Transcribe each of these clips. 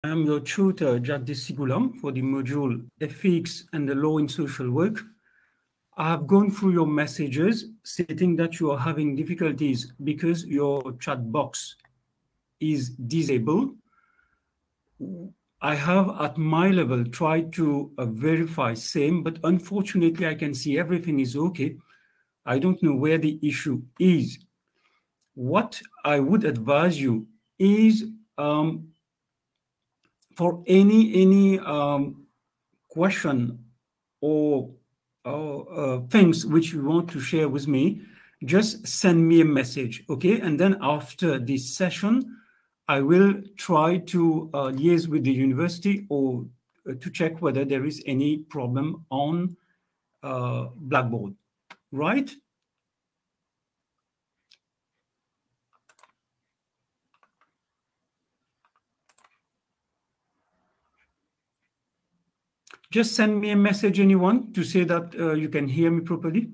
I am your tutor, Jagdish Sigulam, for the module Ethics and the Law in Social Work. I have gone through your messages stating that you are having difficulties because your chat box is disabled. I have, at my level, tried to verify same, but unfortunately, I can see everything is okay. I don't know where the issue is. What I would advise you is for any question or things which you want to share with me, just send me a message, okay? And then after this session, I will try to liaise with the university or to check whether there is any problem on Blackboard, right? Just send me a message, anyone, to say that you can hear me properly.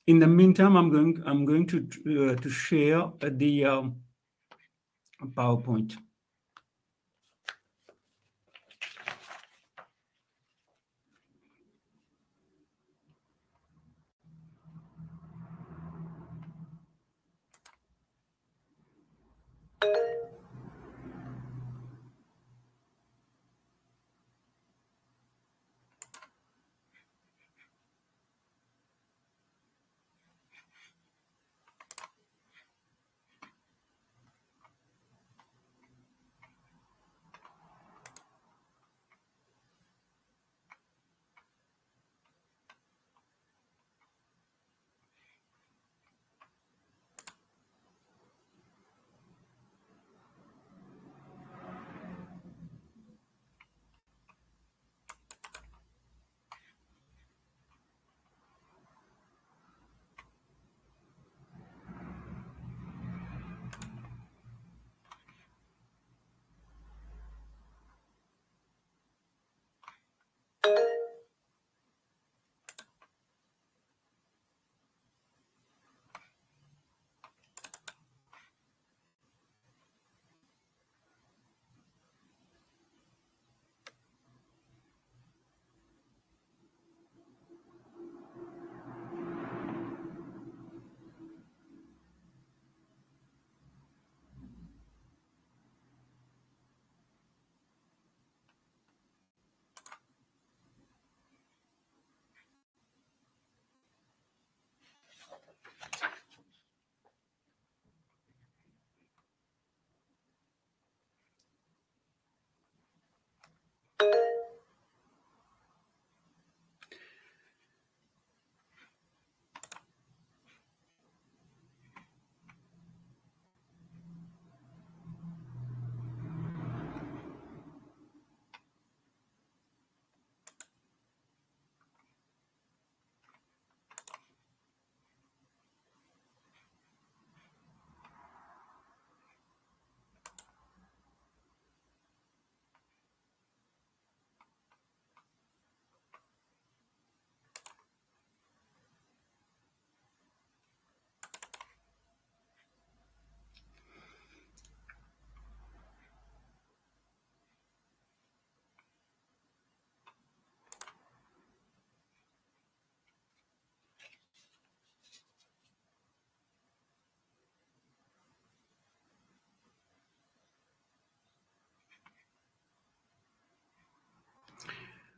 In the meantime, I'm going to share the PowerPoint.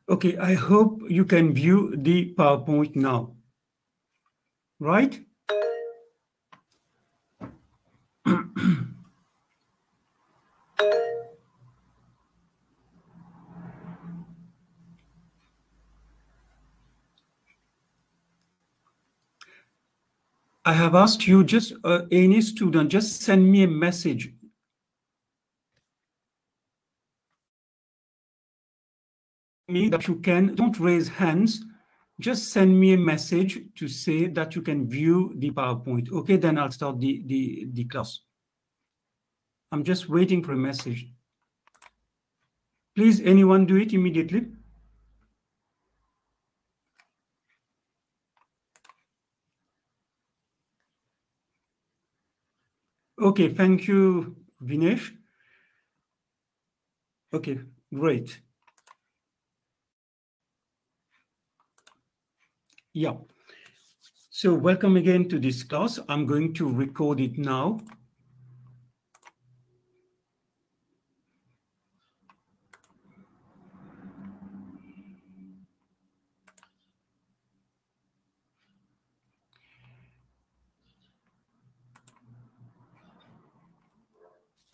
Okay, I hope you can view the PowerPoint now, right? I have asked you, just any student, just send me a message. Me that you can, don't raise hands, just send me a message to say that you can view the PowerPoint. Okay, then I'll start the class. I'm just waiting for a message. Please, anyone do it immediately. Okay, thank you, Vinesh. Okay, great. Yeah. So welcome again to this class. I'm going to record it now.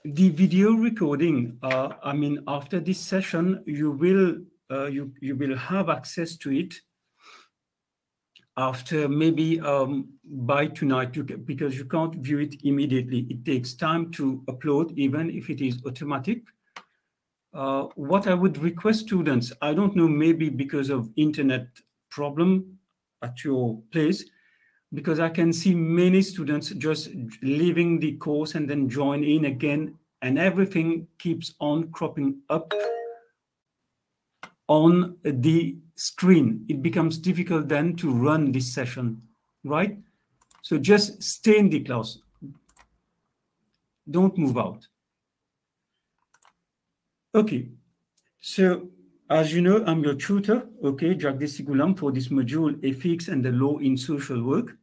The video recording, I mean, after this session, you will have access to it after maybe by tonight, because you can't view it immediately. It takes time to upload, even if it is automatic. What I would request students, I don't know, maybe because of internet problem at your place, because I can see many students just leaving the course and then join in again, and everything keeps on cropping up on the screen. It becomes difficult then to run this session, right? So just stay in the class. Don't move out. Okay, so as you know, I'm your tutor, okay, Jagdish Sigulam, for this module, Ethics and the Law in Social Work.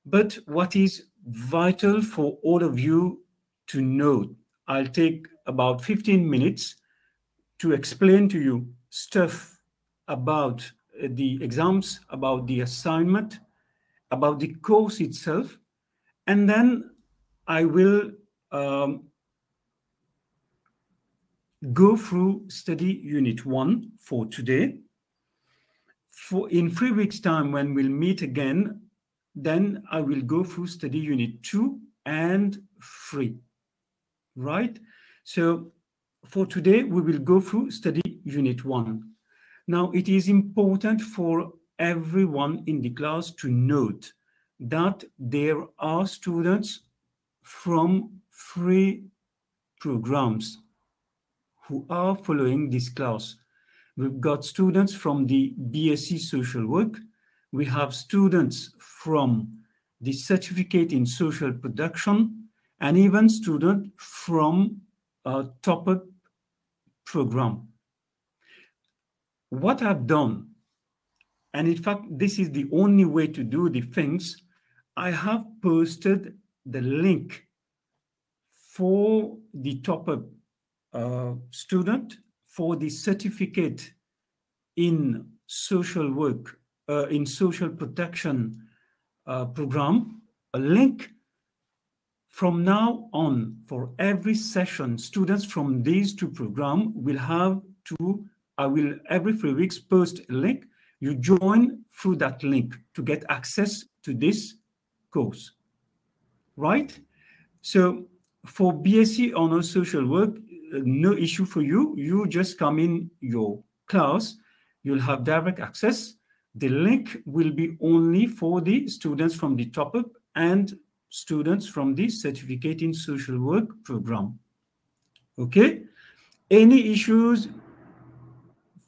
But what is vital for all of you to know, I'll take about 15 minutes to explain to you stuff about the exams, about the assignment, about the course itself, and then I will go through study unit 1 for today. In 3 weeks' time, when we'll meet again, then I will go through study unit 2 and 3, right? So for today, we will go through study unit 1. Now, it is important for everyone in the class to note that there are students from 3 programs who are following this class. We've got students from the BSc Social Work. We have students from the Certificate in Social Production, and even students from a top-up program. What I've done, and in fact, this is the only way to do the things, I have posted the link for the top-up student for the Certificate in Social Work, in Social Protection program, a link. From now on, for every session, students from these 2 programs will have to, I will every 3 weeks post a link. You join through that link to get access to this course, right? So for BSc Honors Social Work, no issue for you. You just come in your class, you'll have direct access. The link will be only for the students from the top-up and students from the Certificate in Social Work program. Okay? Any issues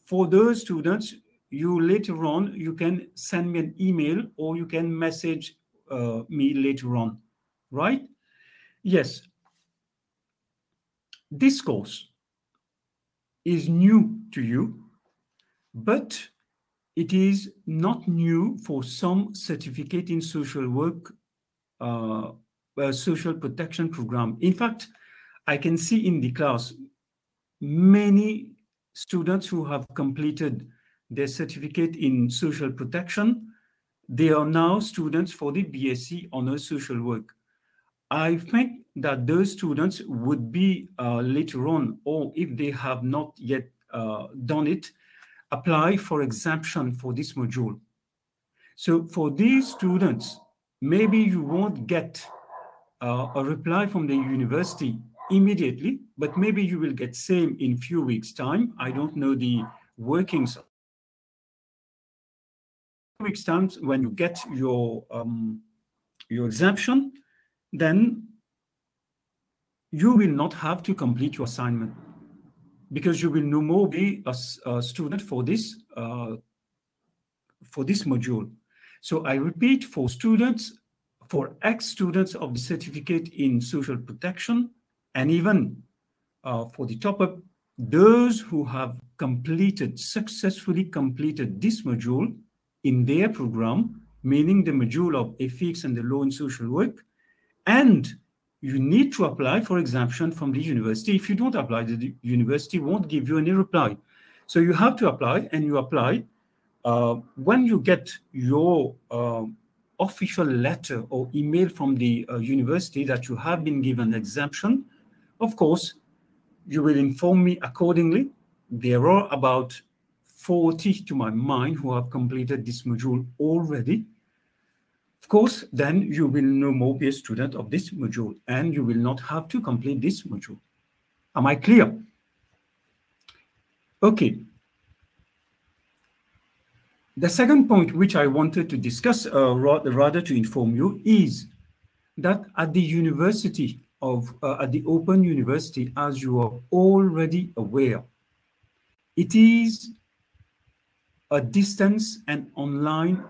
for those students, you later on, you can send me an email or you can message me later on, right? Yes. This course is new to you, but it is not new for some Certificate in Social Work, Social Protection program. In fact, I can see in the class many students who have completed their Certificate in Social Protection. They are now students for the BSc Honors Social Work. I think that those students would be later on, or if they have not yet done it, apply for exemption for this module. So for these students, maybe you won't get a reply from the university immediately, but maybe you will get same in few weeks' time. I don't know the workings. Weeks' time, when you get your exemption, then you will not have to complete your assignment because you will no more be a student for this module. So I repeat, for students, for ex-students of the Certificate in Social Protection, and even for the top-up those who have successfully completed this module in their program, meaning the module of FX and the law in social work, and you need to apply for exemption from the university. If you don't apply, the university won't give you any reply. So you have to apply, and you apply. When you get your official letter or email from the university that you have been given exemption, of course, you will inform me accordingly. There are about 40 to my mind who have completed this module already. Of course, then you will no more be a student of this module, and you will not have to complete this module. Am I clear? Okay. The second point which I wanted to discuss, rather to inform you, is that at the university at the Open University, as you are already aware, it is a distance and online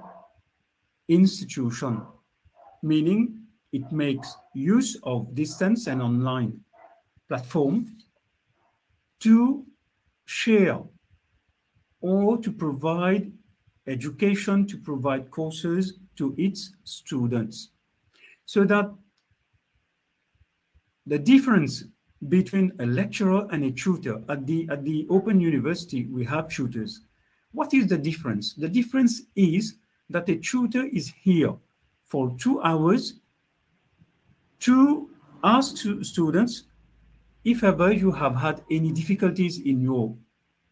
institution, meaning it makes use of distance and online platform to share or to provide education, to provide courses to its students. So that the difference between a lecturer and a tutor, at the Open University, we have tutors. What is the difference? The difference is that a tutor is here for 2 hours to ask students if ever you have had any difficulties in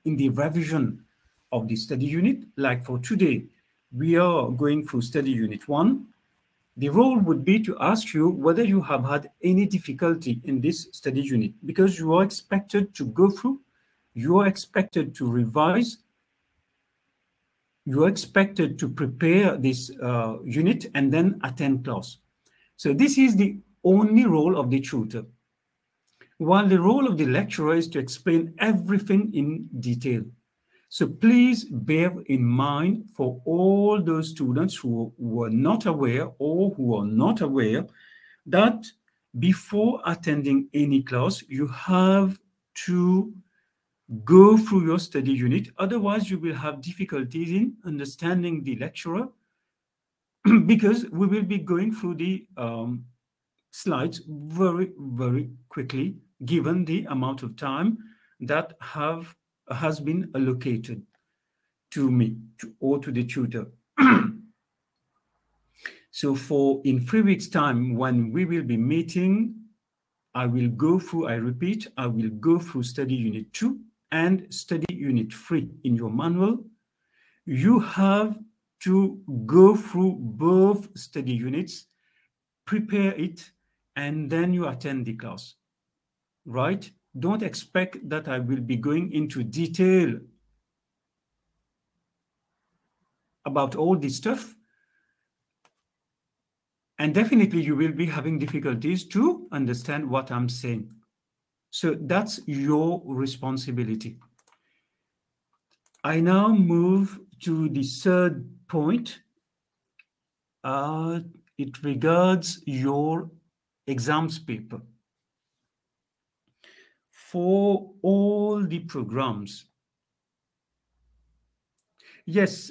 the revision of the study unit. Like for today, we are going through study unit 1. The role would be to ask you whether you have had any difficulty in this study unit, because you are expected to go through, you are expected to revise, you are expected to prepare this unit and then attend class. So this is the only role of the tutor, while the role of the lecturer is to explain everything in detail. So please bear in mind, for all those students who were not aware or who are not aware, that before attending any class, you have to go through your study unit. Otherwise, you will have difficulties in understanding the lecturer because we will be going through the slides very, very quickly, given the amount of time that has been allocated to me or to the tutor. So in 3 weeks' time, when we will be meeting, I will go through, I repeat, I will go through study unit 2 and study unit 3 in your manual. You have to go through both study units, prepare it, and then you attend the class, right? Don't expect that I will be going into detail about all this stuff. And definitely you will be having difficulties to understand what I'm saying. So that's your responsibility. I now move to the third point. It regards your exams paper. For all the programs, yes,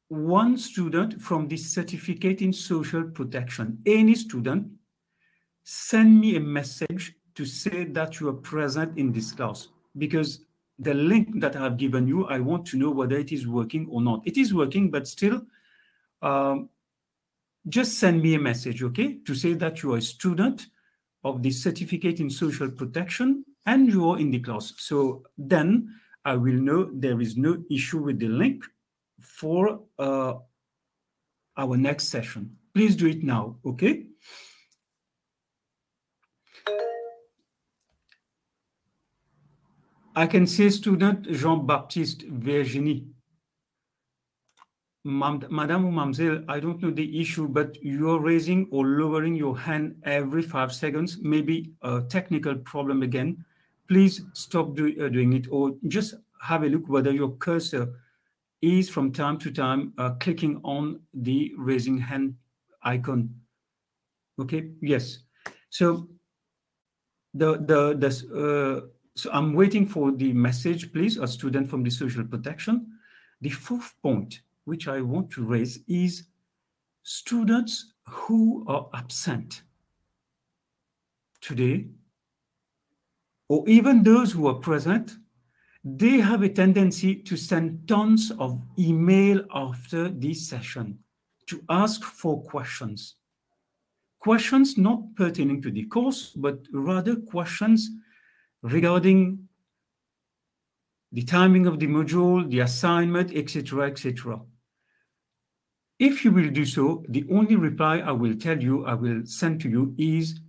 one student from the certificate in social protection, any student, send me a message to say that you are present in this class, because the link that I have given you, I want to know whether it is working or not. It is working, but still, just send me a message, okay, to say that you are a student of the certificate in social protection and you are in the class. So then I will know there is no issue with the link for our next session. Please do it now, okay? I can see student Jean-Baptiste Virginie. Madame or Mademoiselle, I don't know the issue, but you're raising or lowering your hand every 5 seconds, maybe a technical problem again. Please stop doing it, or just have a look whether your cursor is from time to time clicking on the raising hand icon. Okay, yes. So so I'm waiting for the message, please, a student from the social protection. The fourth point which I want to raise is students who are absent today, or even those who are present, they have a tendency to send tons of email after this session to ask for questions. Questions not pertaining to the course, but rather questions regarding the timing of the module, the assignment, etc., etc. If you will do so, the only reply I will send to you is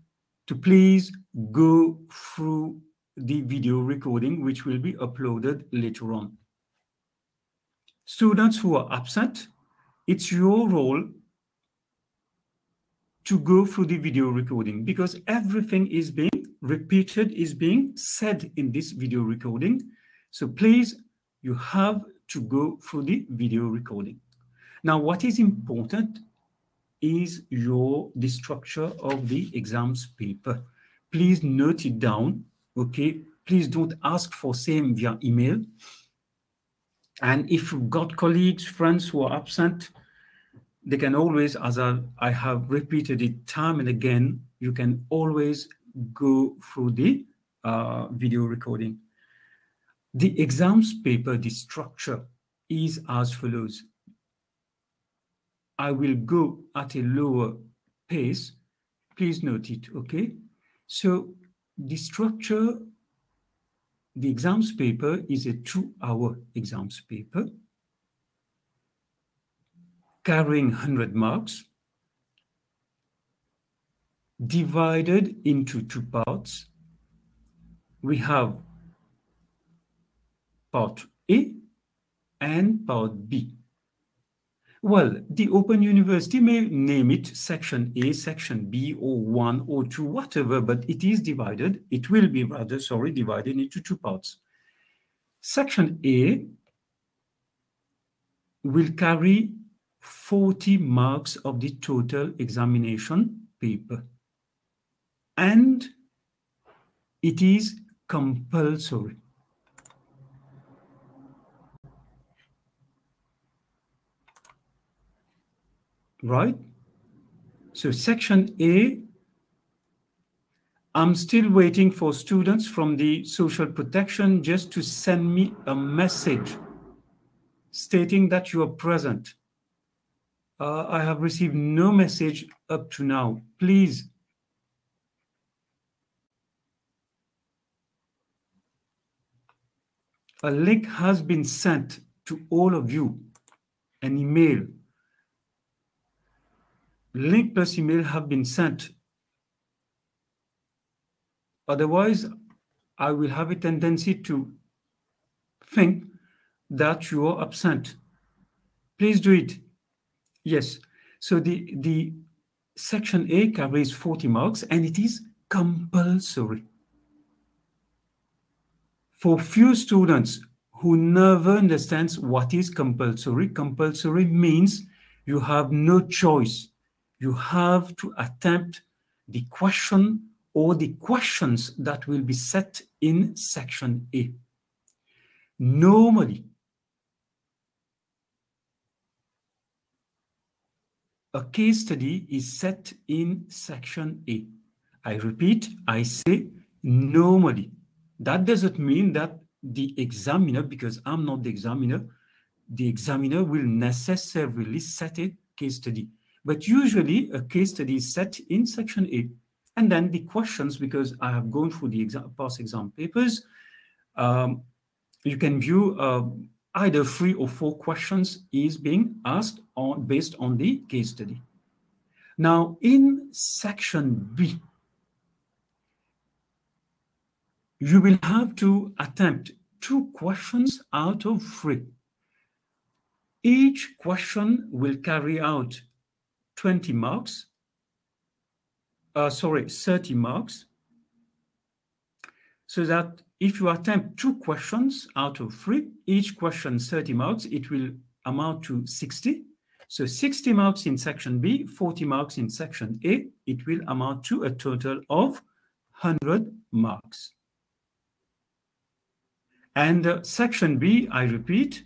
to please go through the video recording, which will be uploaded later on. Students who are absent, it's your role to go through the video recording, because everything is being repeated, is being said in this video recording. So please, you have to go through the video recording. Now, what is important is the structure of the exams paper. Please note it down, okay? Please don't ask for same via email. And if you've got colleagues, friends who are absent, they can always, as I have repeated it time and again, you can always go through the video recording. The exams paper, the structure is as follows. I will go at a lower pace. Please note it, okay? So the structure, the exams paper is a 2-hour exams paper carrying 100 marks, divided into 2 parts. We have part A and part B. Well, the Open University may name it section A, section B, or 1 or 2, whatever, but it is divided. It will be rather, sorry, divided into 2 parts. Section A will carry 40 marks of the total examination paper. And it is compulsory. Right? So section A, I'm still waiting for students from the social protection just to send me a message stating that you are present. I have received no message up to now. Please. A link has been sent to all of you, an email. Link plus email have been sent. Otherwise, I will have a tendency to think that you are absent. Please do it. Yes. So the section A carries 40 marks and it is compulsory. For few students who never understands what is compulsory, compulsory means you have no choice. You have to attempt the question or the questions that will be set in section A. Normally, a case study is set in section A. I repeat, I say normally. That doesn't mean that the examiner, because I'm not the examiner will necessarily set a case study. But usually a case study is set in section A. And then the questions, because I have gone through the past exam papers, you can view either 3 or 4 questions is being asked based on the case study. Now, in section B, you will have to attempt 2 questions out of 3. Each question will carry out 30 marks. So that if you attempt 2 questions out of 3, each question 30 marks, it will amount to 60. So 60 marks in section B, 40 marks in section A. It will amount to a total of 100 marks. And section B, I repeat,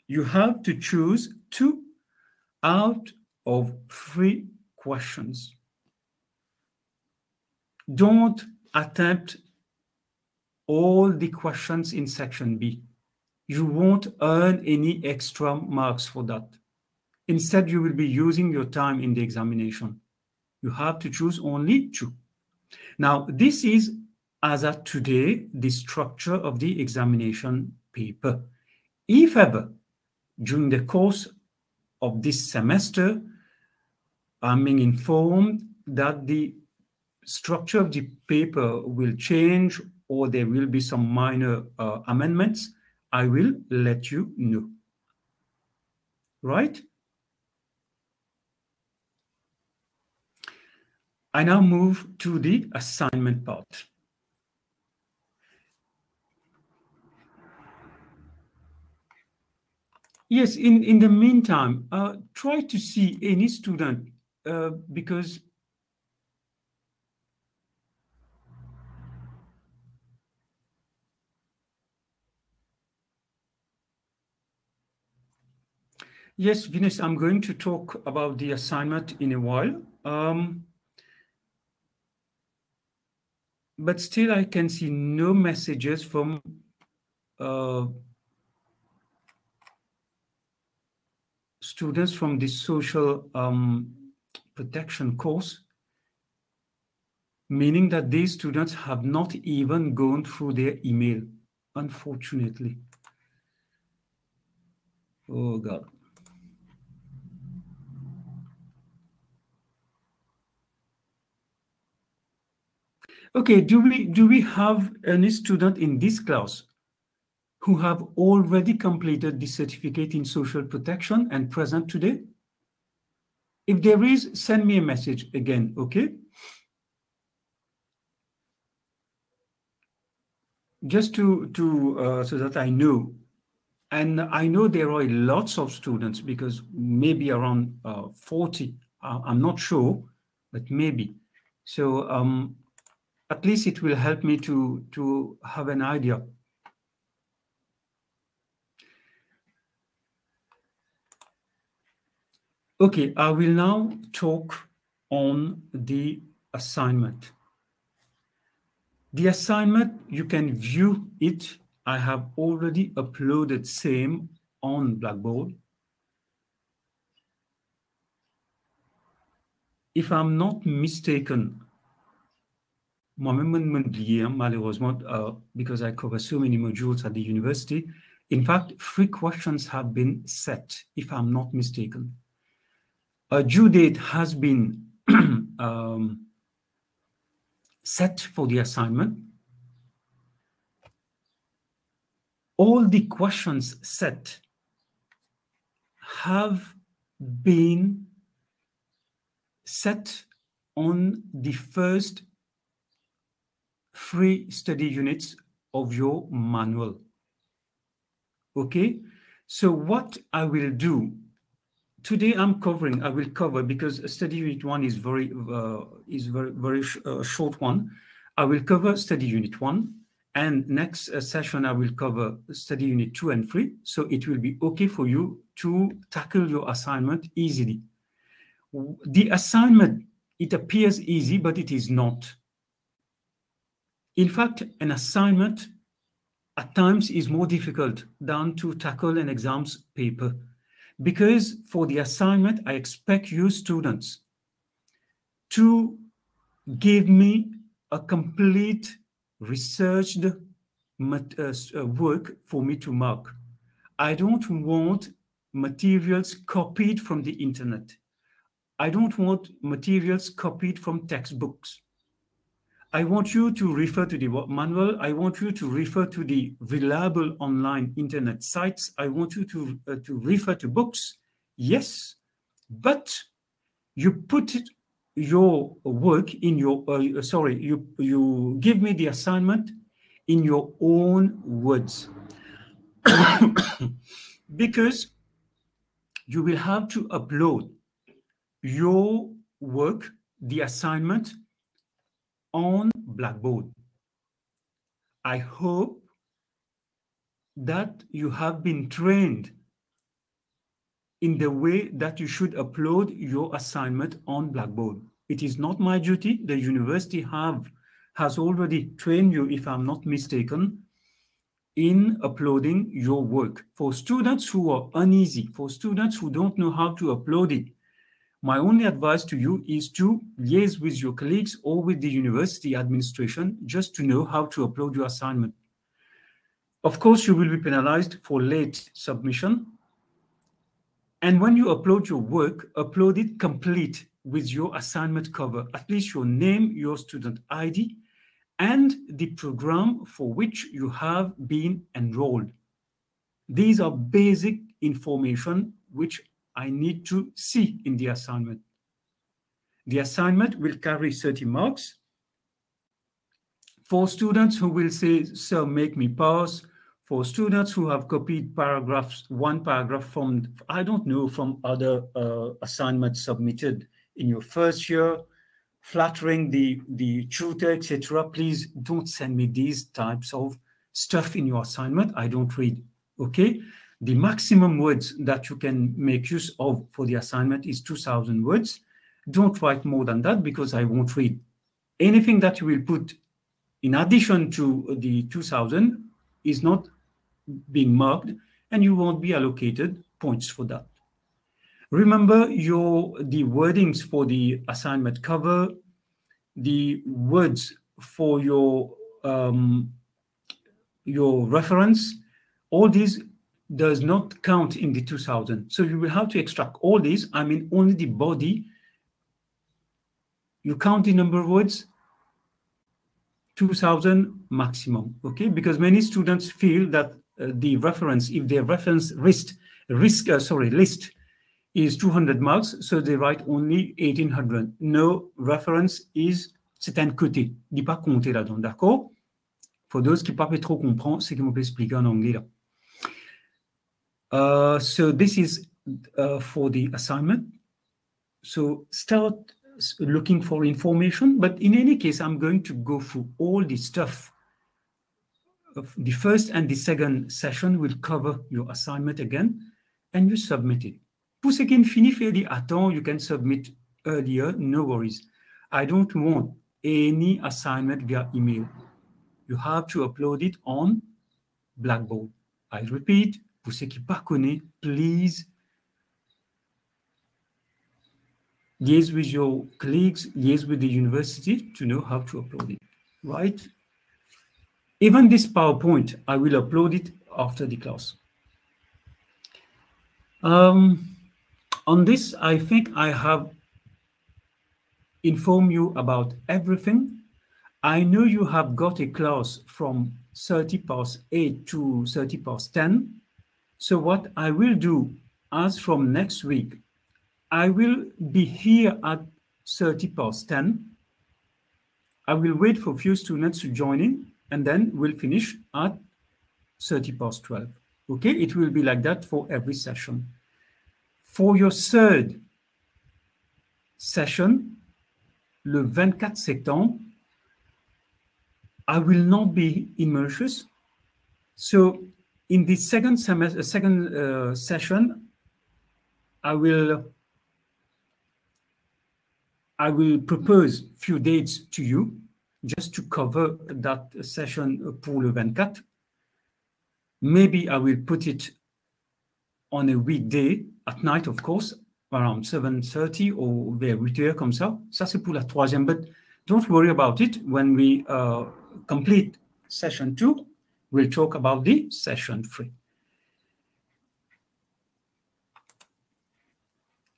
you have to choose 2 out of 3 questions. Don't attempt all the questions in section B. You won't earn any extra marks for that. Instead, you will be using your time in the examination. You have to choose only 2. Now, this is, as of today, the structure of the examination paper. If ever, during the course of this semester, I'm being informed that the structure of the paper will change or there will be some minor amendments, I will let you know. Right? I now move to the assignment part. Yes, in the meantime, try to see any student because yes, Venus, I'm going to talk about the assignment in a while. But still, I can see no messages from students from the social protection course, meaning that these students have not even gone through their email, unfortunately. Oh, God. Okay, do we have any student in this class who have already completed the certificate in social protection and present today? If there is, send me a message again, okay? Just to so that I know. And I know there are lots of students because maybe around 40, I'm not sure, but maybe. So at least it will help me to have an idea. Okay, I will now talk on the assignment. The assignment, you can view it. I have already uploaded same on Blackboard. If I'm not mistaken, malheureusement, because I cover so many modules at the university, in fact, 3 questions have been set, if I'm not mistaken. A due date has been set for the assignment. All the questions set have been set on the first 3 study units of your manual. Okay, so what I will do today, I will cover, because study unit 1 is very short one. I will cover study unit 1, and next session I will cover study unit 2 and 3. So it will be okay for you to tackle your assignment easily. The assignment, it appears easy, but it is not. In fact, an assignment at times is more difficult than to tackle an exams paper. Because for the assignment, I expect you students to give me a complete researched work for me to mark. I don't want materials copied from the internet. I don't want materials copied from textbooks. I want you to refer to the manual. I want you to refer to the reliable online internet sites. I want you to refer to books. Yes, but you put your work in your, you give me the assignment in your own words. Because you will have to upload your work, the assignment, on Blackboard. I hope that you have been trained in the way that you should upload your assignment on Blackboard. It is not my duty. The university has already trained you, if I'm not mistaken, in uploading your work. For students who are uneasy, for students who don't know how to upload it, my only advice to you is to liaise with your colleagues or with the university administration just to know how to upload your assignment. Of course, you will be penalized for late submission. And when you upload your work, upload it complete with your assignment cover, at least your name, your student ID, and the program for which you have been enrolled. These are basic information which I need to see in the assignment. The assignment will carry 30 marks. For students who will say, "Sir, make me pass," for students who have copied one paragraph from, I don't know, from other assignments submitted in your first year, flattering the tutor, etc., please don't send me these types of stuff in your assignment. I don't read, okay? The maximum words that you can make use of for the assignment is 2,000 words. Don't write more than that because I won't read. Anything that you will put in addition to the 2,000 is not being marked, and you won't be allocated points for that. Remember the wordings for the assignment cover, the words for your reference, all these does not count in the 2,000. So you will have to extract all these. I mean, only the body. You count the number of words, 2,000 maximum, okay? Because many students feel that the reference, if their reference list is 200 marks, so they write only 1,800. No, reference c'est un côté. Il n'est pas compté là-dedans, d'accord? For those qui ne peuvent pas trop comprendre, c'est qu'on peut expliquer en anglais là. So this is for the assignment. So start looking for information, but in any case, I'm going to go through all the stuff. The first and the second session will cover your assignment again, and you submit it. Pour ce qui est fini, fairly attend, you can submit earlier, no worries. I don't want any assignment via email. You have to upload it on Blackboard. I repeat, pour ceux qui ne connaissent pas, please liaise with your colleagues, liaise with the university to know how to upload it, right? Even this PowerPoint, I will upload it after the class. On this, I think I have informed you about everything. I know you have got a class from 8:30 to 10:30. So what I will do, as from next week, I will be here at 10:30. I will wait for a few students to join in, and then we'll finish at 12:30. Okay, it will be like that for every session. For your third session, le 24 septembre, I will not be in Mauritius. So in the second session, I will propose a few dates to you just to cover that session pour le 24. Maybe I will put it on a weekday at night, of course, around 7:30 or vers 8h comme ça. Ça, c'est pour la troisième, but don't worry about it. When we complete session 2, we'll talk about the session 3.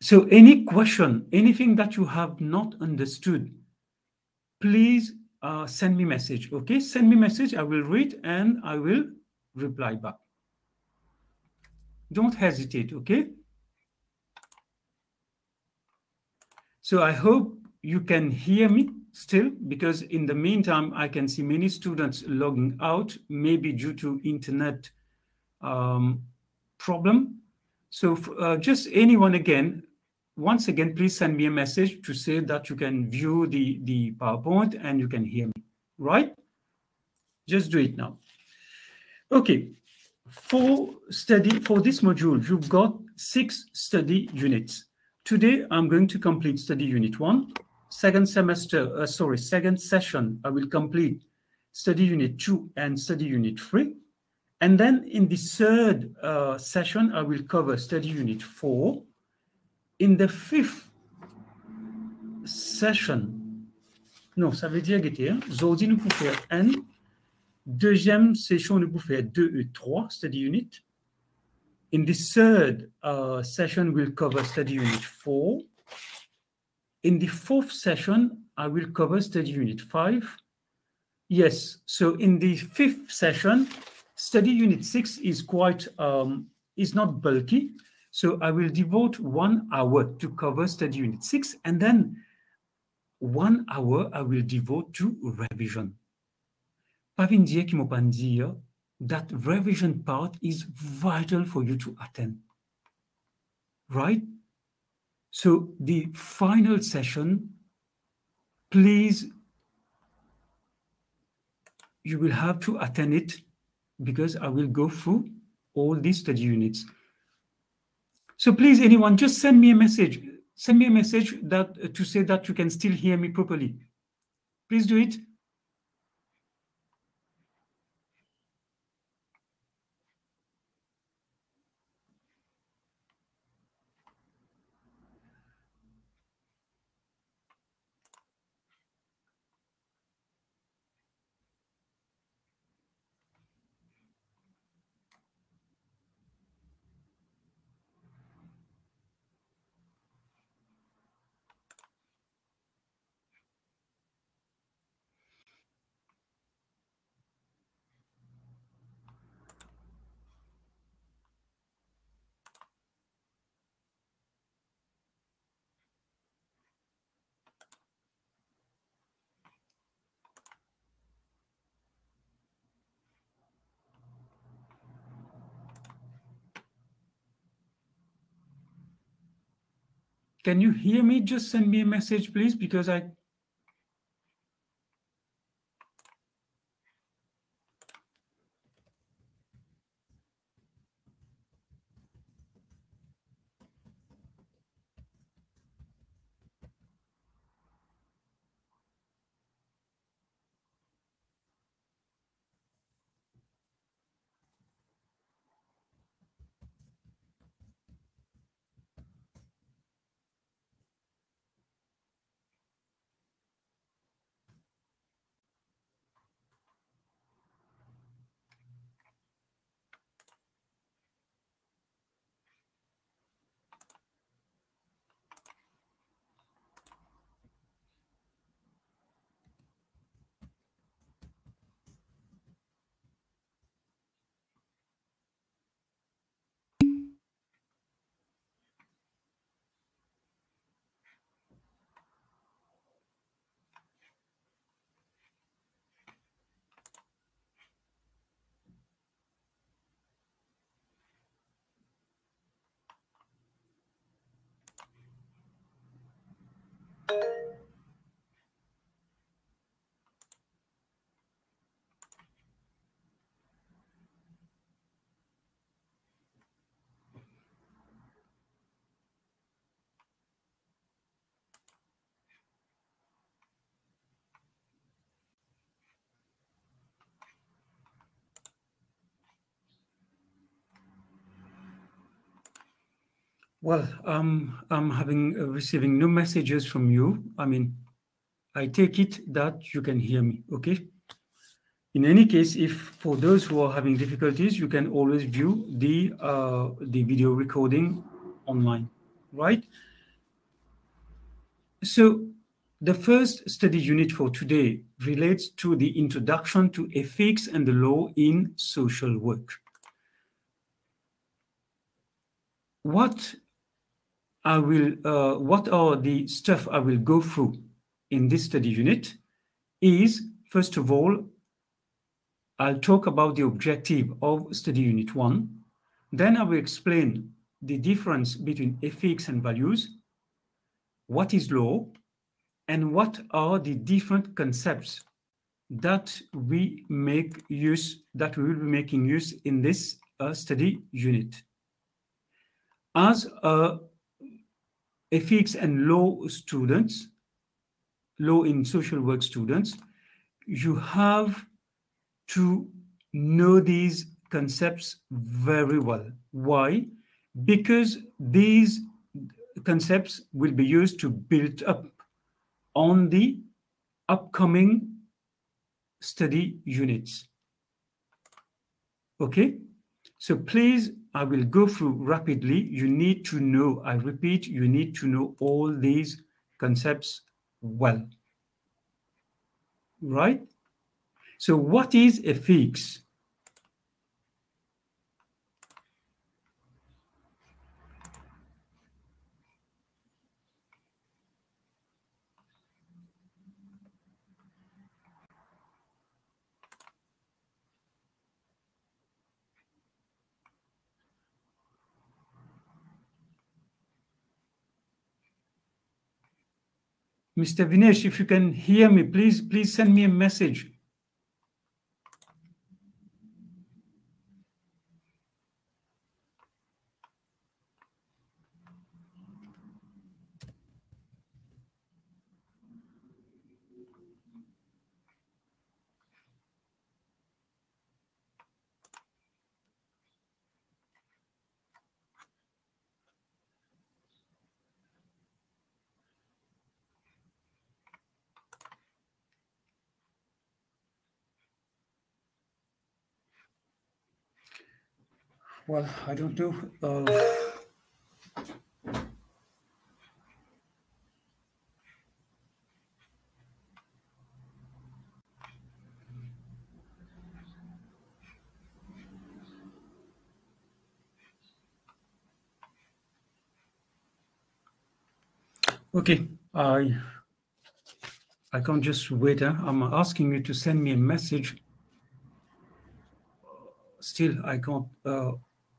So any question, anything that you have not understood, please send me a message, okay? Send me a message, I will read and I will reply back. Don't hesitate, okay? So I hope you can hear me still, because in the meantime, I can see many students logging out, maybe due to internet problem. So just anyone again, once again, please send me a message to say that you can view the PowerPoint and you can hear me, right? Just do it now. Okay, for this module, you've got 6 study units. Today, I'm going to complete study unit 1. Second session, I will complete study unit 2 and study unit 3. And then in the third session, I will cover study unit 4. In the 5th session, non, ça veut dire que aujourd'hui, nous pouvons faire une. Deuxième session, nous pouvons faire 2 et 3 study unit. In the third session, we'll cover study unit 4. In the 4th session, I will cover study unit 5. Yes, so in the 5th session, study unit 6 is quite, is not bulky. So I will devote 1 hour to cover study unit 6, and then 1 hour I will devote to revision. Pavindia Kimopandia, that revision part is vital for you to attend, right? So the final session, please, you will have to attend it because I will go through all these study units. So please, anyone, just send me a message. Send me a message that to say that you can still hear me properly. Please do it. Can you hear me? Just send me a message, please, because I... Well, I'm receiving no messages from you. I mean, I take it that you can hear me, okay? In any case, if for those who are having difficulties, you can always view the video recording online, right? So the first study unit for today relates to the introduction to ethics and the law in social work. What are the stuff I will go through in this study unit is, first of all, I'll talk about the objective of study unit 1. Then I will explain the difference between ethics and values, what is law, and what are the different concepts that we will be making use in this study unit. As ethics and law students, law in social work students, you have to know these concepts very well. Why? Because these concepts will be used to build up on the upcoming study units. Okay? So please, I will go through rapidly. You need to know, I repeat, you need to know all these concepts well. Right? So what is ethics? Mr. Vinesh, if you can hear me, please send me a message. Well, I don't know. Okay, I can't just wait. I'm asking you to send me a message. Still, I can't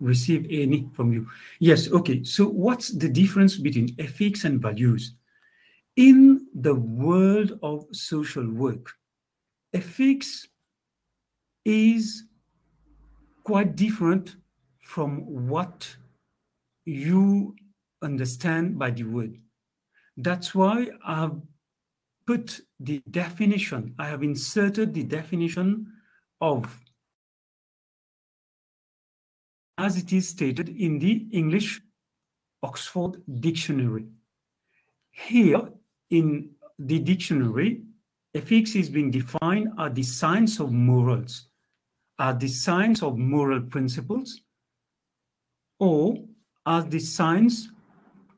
receive any from you. Yes, okay. So what's the difference between ethics and values? In the world of social work, ethics is quite different from what you understand by the word. That's why I've put the definition, I have inserted the definition of as it is stated in the English Oxford Dictionary. Here in the dictionary, ethics is being defined as the science of morals, as the science of moral principles, or as the science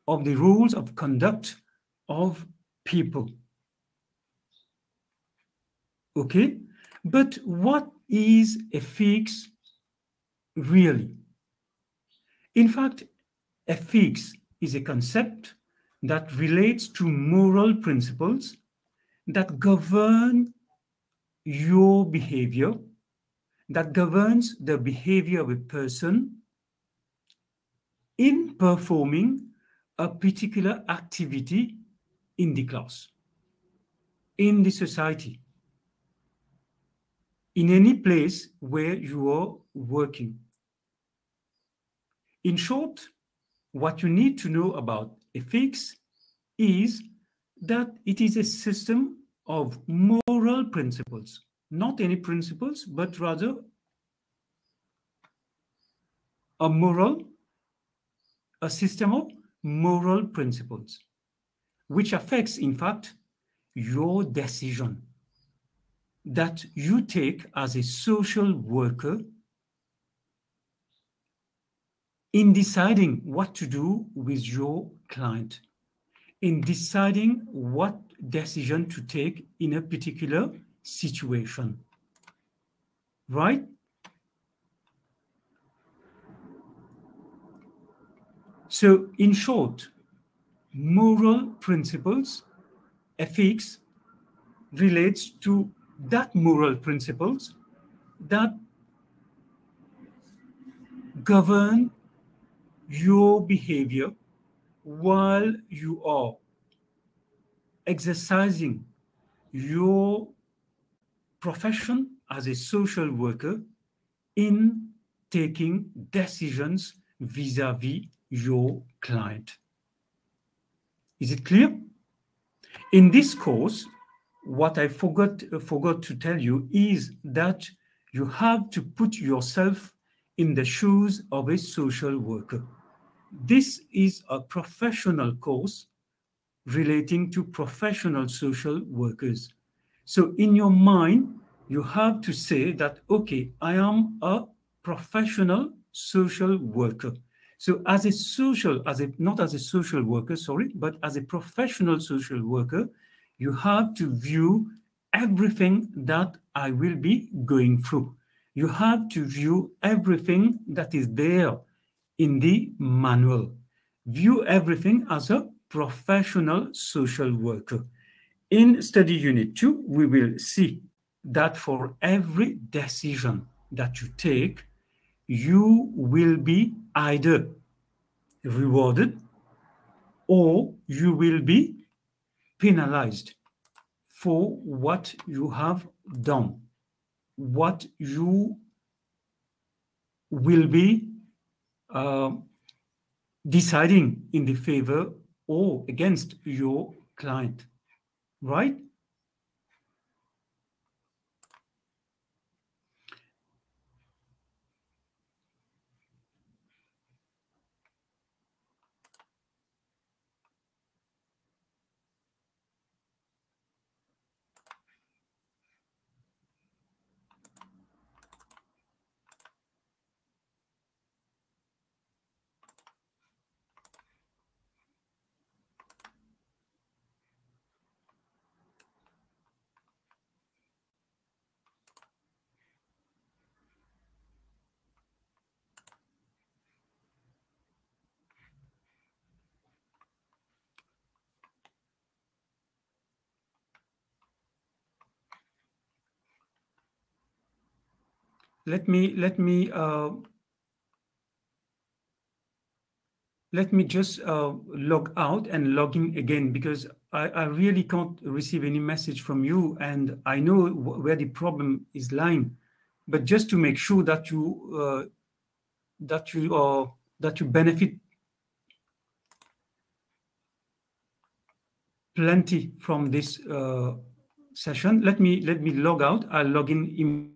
of the rules of conduct of people. Okay, but what is ethics really? In fact, ethics is a concept that relates to moral principles that govern your behavior, that governs the behavior of a person in performing a particular activity in the class, in the society, in any place where you are working. In short, what you need to know about ethics is that it is a system of moral principles, not any principles, but rather a system of moral principles, which affects, in fact, your decision that you take as a social worker in deciding what to do with your client, in deciding what decision to take in a particular situation, right? So in short, moral principles, ethics, relates to that moral principles that govern your behavior while you are exercising your profession as a social worker in taking decisions vis-a-vis your client. Is it clear? In this course, what I forgot to tell you is that you have to put yourself in the shoes of a social worker. This is a professional course relating to professional social workers. So in your mind, you have to say that, okay, I am a professional social worker. So as a social, not as a social worker, sorry, but as a professional social worker, you have to view everything that I will be going through. You have to view everything that is there in the manual. View everything as a professional social worker. In study unit 2, we will see that for every decision that you take, you will be either rewarded or you will be penalized for what you have done, what you will be deciding in the favor or against your client, right? Let me just log out and log in again, because I really can't receive any message from you, and I know where the problem is lying. But just to make sure that you benefit plenty from this session, let me log out. I'll log in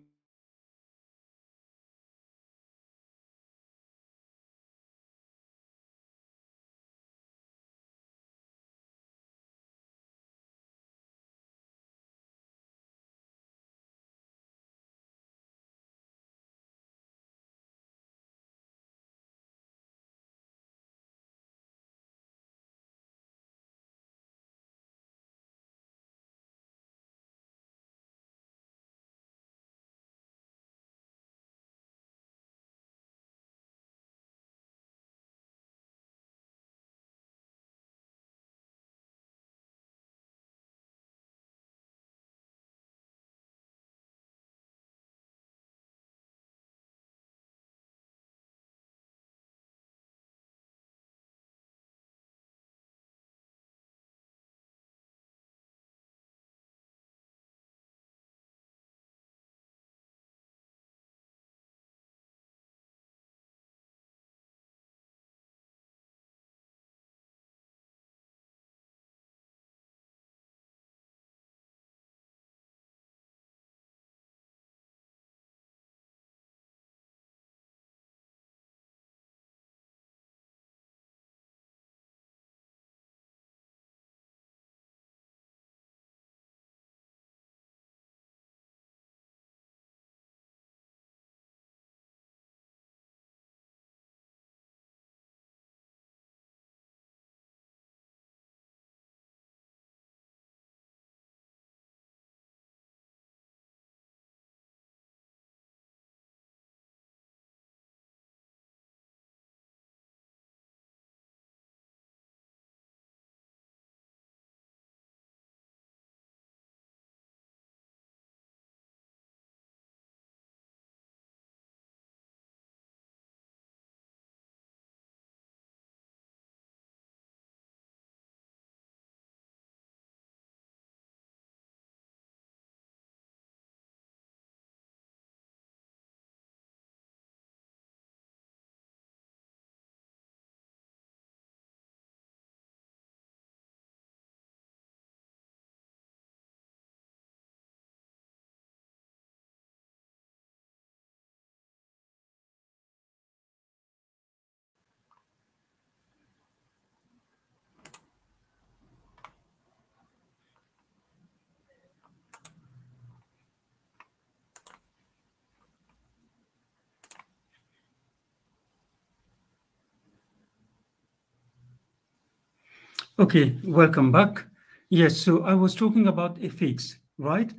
Okay, welcome back. Yes, so I was talking about ethics, right?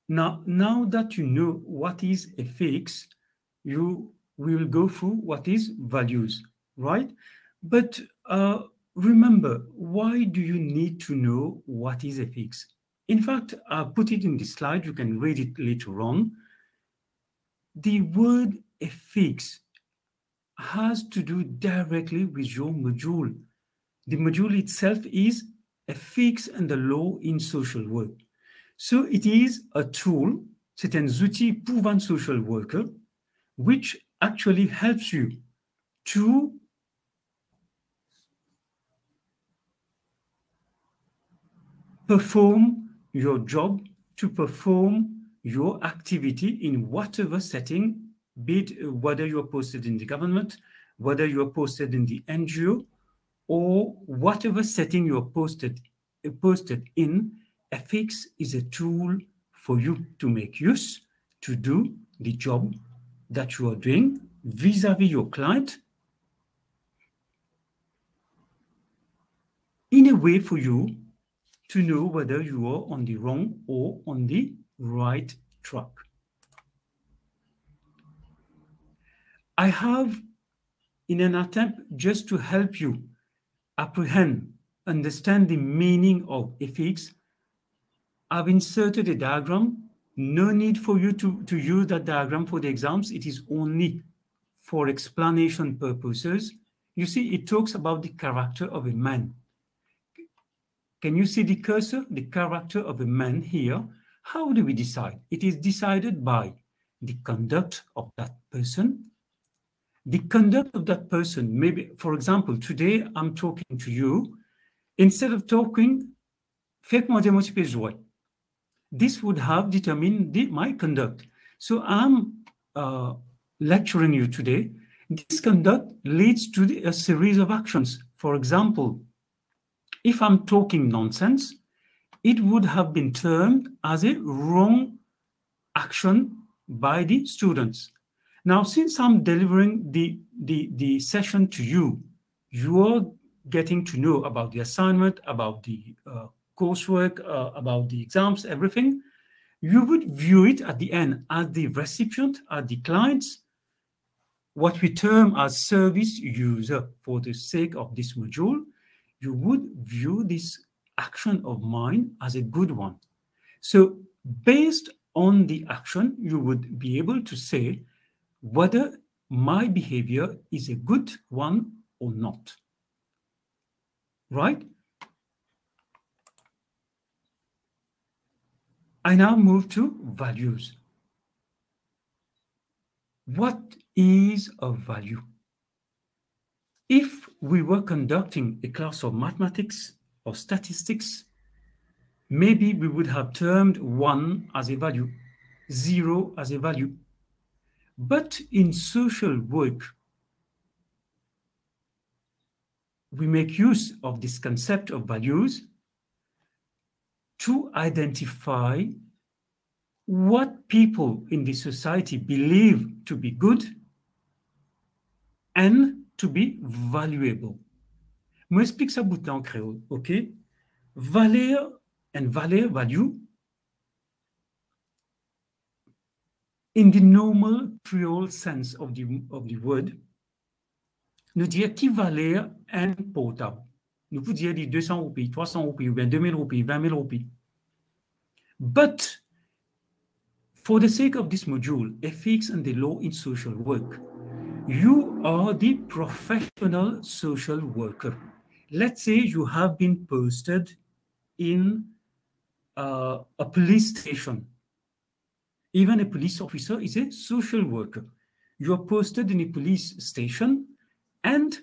Now that you know what is ethics, you will go through what is values, right? But remember, why do you need to know what is ethics? In fact, I put it in the slide. You can read it later on. The word ethics has to do directly with your module. The module itself is Ethics and the Law in Social Work. So it is a tool, c'est un outil pour un social worker, which actually helps you to perform your job, to perform your activity in whatever setting, be it whether you're posted in the government, whether you're posted in the NGO, or whatever setting you're posted in. Ethics is a tool for you to make use to do the job that you are doing vis-a-vis your client in a way for you to know whether you are on the wrong or on the right track. I have, in an attempt just to help you apprehend, understand the meaning of ethics, I've inserted a diagram. No need for you to use that diagram for the exams. It is only for explanation purposes. You see, it talks about the character of a man. Can you see the cursor? The character of a man here. How do we decide? It is decided by the conduct of that person. The conduct of that person, maybe, for example, today I'm talking to you. Instead of talking, faites-moi dire motivé jouer. This would have determined my conduct. So I'm lecturing you today. This conduct leads to a series of actions. For example, if I'm talking nonsense, it would have been termed as a wrong action by the students. Now, since I'm delivering the session to you, you are getting to know about the assignment, about the coursework, about the exams, everything. You would view it at the end as the recipient, as the clients, what we term as service user for the sake of this module. You would view this action of mine as a good one. So based on the action, you would be able to say whether my behavior is a good one or not, right? I now move to values. What is a value? If we were conducting a class of mathematics or statistics, maybe we would have termed 1 as a value, 0 as a value. But in social work, we make use of this concept of values to identify what people in the society believe to be good and to be valuable. Moi, explique ça bout en créole, okay? Valeur and value, in the normal Creole sense of the word, nous dire qui valeur importable. Nous pouvons dire 200 roupies, 300 roupies, ou bien 2000 roupies, 20 000 roupies. But for the sake of this module, Ethics and the Law in Social Work, you are the professional social worker. Let's say you have been posted in a police station. Even a police officer is a social worker. You're posted in a police station, and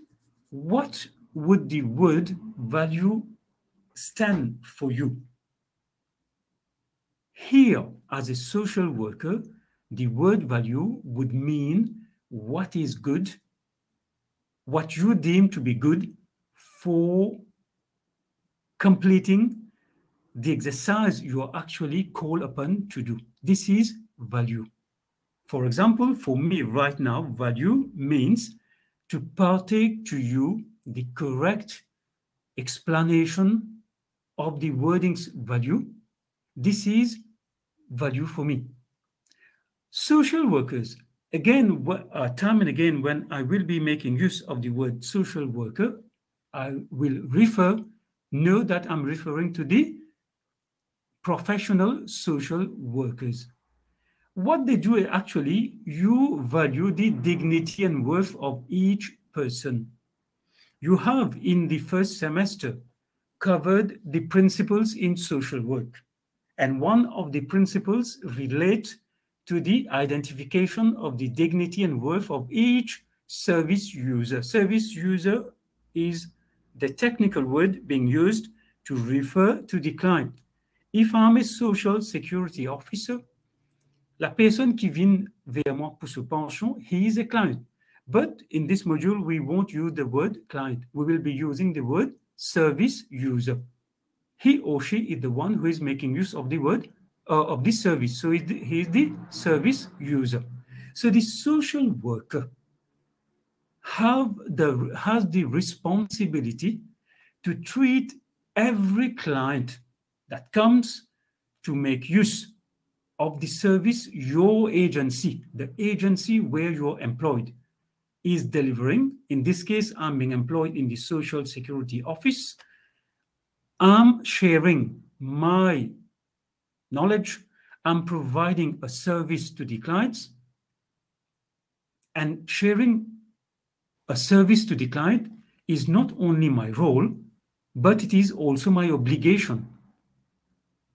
what would the word value stand for you? Here, as a social worker, the word value would mean what is good, what you deem to be good for completing the exercise you are actually called upon to do. This is value. For example, for me right now, value means to partake to you the correct explanation of the wording's value. This is value for me. Social workers, again, time and again, when I will be making use of the word social worker, I will know that I'm referring to the professional social workers. What they do actually, you value the dignity and worth of each person. You have in the first semester covered the principles in social work. And one of the principles relate to the identification of the dignity and worth of each service user. Service user is the technical word being used to refer to the client. If I'm a social security officer, la personne qui vient vers moi pour ce pension, he is a client. But in this module, we won't use the word client. We will be using the word service user. He or she is the one who is making use of the word of this service. So he is the service user. So the social worker has the responsibility to treat every client that comes to make use of the service your agency, the agency where you're employed, is delivering. In this case, I'm being employed in the Social Security Office. I'm sharing my knowledge. I'm providing a service to the clients. And sharing a service to the client is not only my role, but it is also my obligation.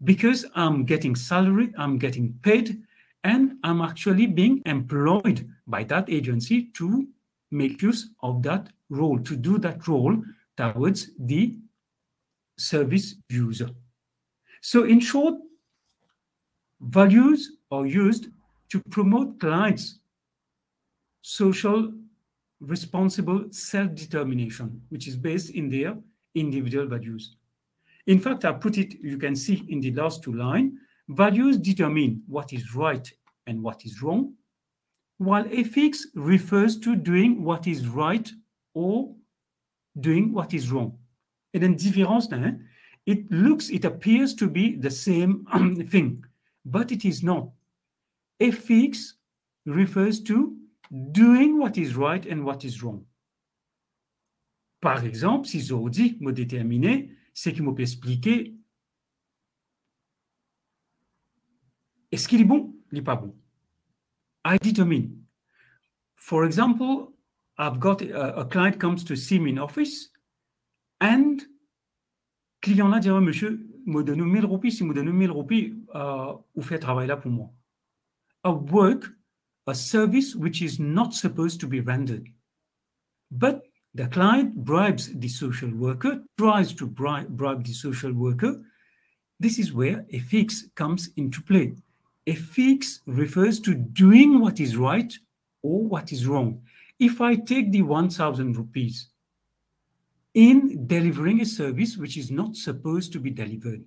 Because I'm getting salary, I'm getting paid, and I'm actually being employed by that agency to make use of that role, to do that role towards the service user. So in short, values are used to promote clients' social, responsible self-determination, which is based in their individual values. In fact, I put it, you can see in the last two lines, values determine what is right and what is wrong, while ethics refers to doing what is right or doing what is wrong. And then différence, it appears to be the same thing, but it is not. Ethics refers to doing what is right and what is wrong. Par exemple, si je dis mot déterminé, c'est qu'il m'a expliquer est-ce qu'il est bon, il n'est pas bon. I determine. For example, I've got a client comes to see me in office and client là dira monsieur, me donne 1000 roupies, si me donne 1000 roupies, vous faites travail là pour moi. A work, a service which is not supposed to be rendered. But the client bribes the social worker, tries to bribe the social worker. This is where ethics comes into play. Ethics refers to doing what is right or what is wrong. If I take the 1,000 rupees in delivering a service which is not supposed to be delivered,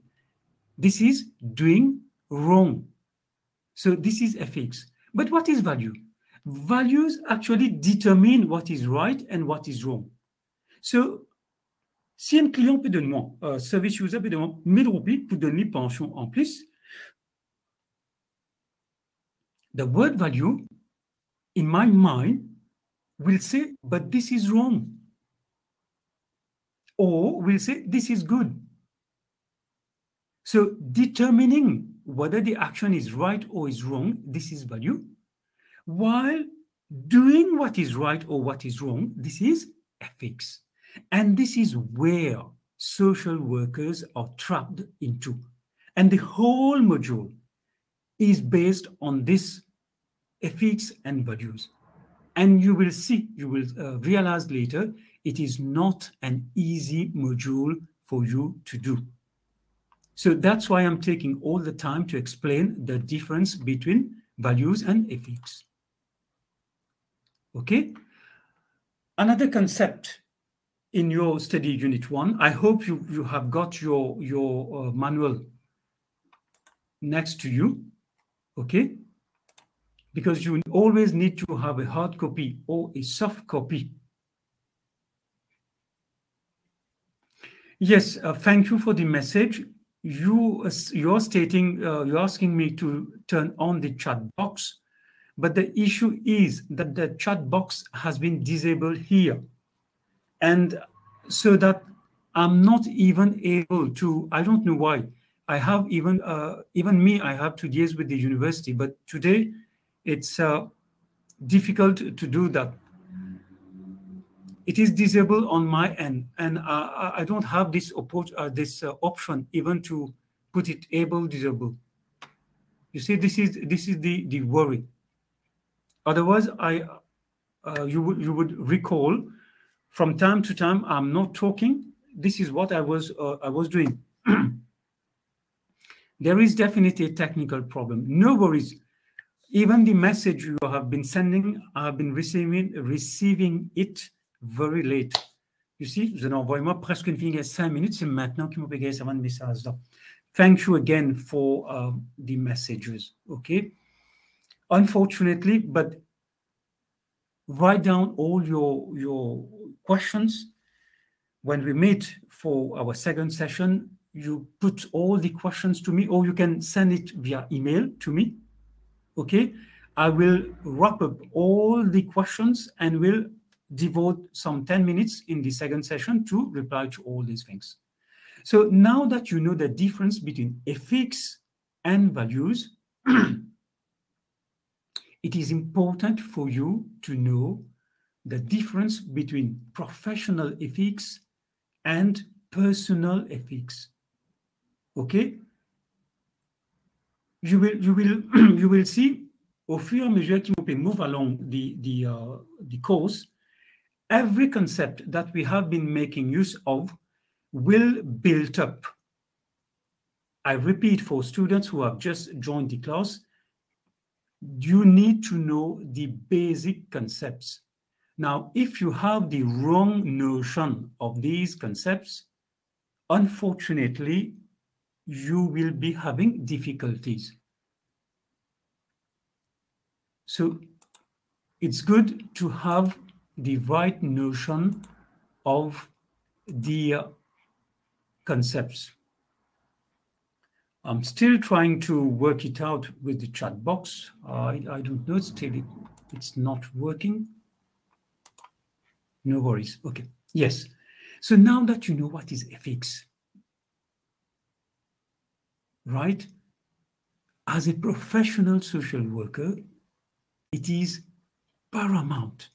this is doing wrong. So this is ethics. But what is value? Values actually determine what is right and what is wrong. So, si un client peut donner moi, service user peut donner 1000 roupies pour donner pension en plus, the word value in my mind will say, but this is wrong. Or will say, this is good. So determining whether the action is right or is wrong, this is value. While doing what is right or what is wrong, this is ethics. And this is where social workers are trapped into. And the whole module is based on this ethics and values. And you will see, you will realize later, it is not an easy module for you to do. So that's why I'm taking all the time to explain the difference between values and ethics. Okay? Another concept in your study unit 1, I hope you have got your manual next to you, okay? Because you always need to have a hard copy or a soft copy. Yes, thank you for the message. You're stating, you're asking me to turn on the chat box, but the issue is that the chat box has been disabled here. And so that I'm not even able to, I don't know why. I have even me, I have to liaise with the university, but today it's difficult to do that. It is disabled on my end, and I don't have this option even to put it able disable. You see, this is the worry. Otherwise, you would recall from time to time I'm not talking. This is what I was doing. There is definitely a technical problem. No worries. Even the message you have been sending, I have been receiving it very late. You see, vous allez envoyer moi presque une fille à 5 minutes, c'est maintenant qu'ils m'ont payé ce message là. Thank you again for the messages, okay? Unfortunately, but write down all your questions. When we meet for our second session, you put all the questions to me, or you can send it via email to me, okay? I will wrap up all the questions and will devote some 10 minutes in the second session to reply to all these things. So now that you know the difference between ethics and values, it is important for you to know the difference between professional ethics and personal ethics. Okay? You will see, au fur et à mesure que we move along the course, every concept that we have been making use of will build up. I repeat, for students who have just joined the class, you need to know the basic concepts. Now, if you have the wrong notion of these concepts, unfortunately, you will be having difficulties. So it's good to have the right notion of the concepts. I'm still trying to work it out with the chat box. I don't know, it's not working. No worries. Okay. Yes. So now that you know what is ethics, right? As a professional social worker, it is paramount.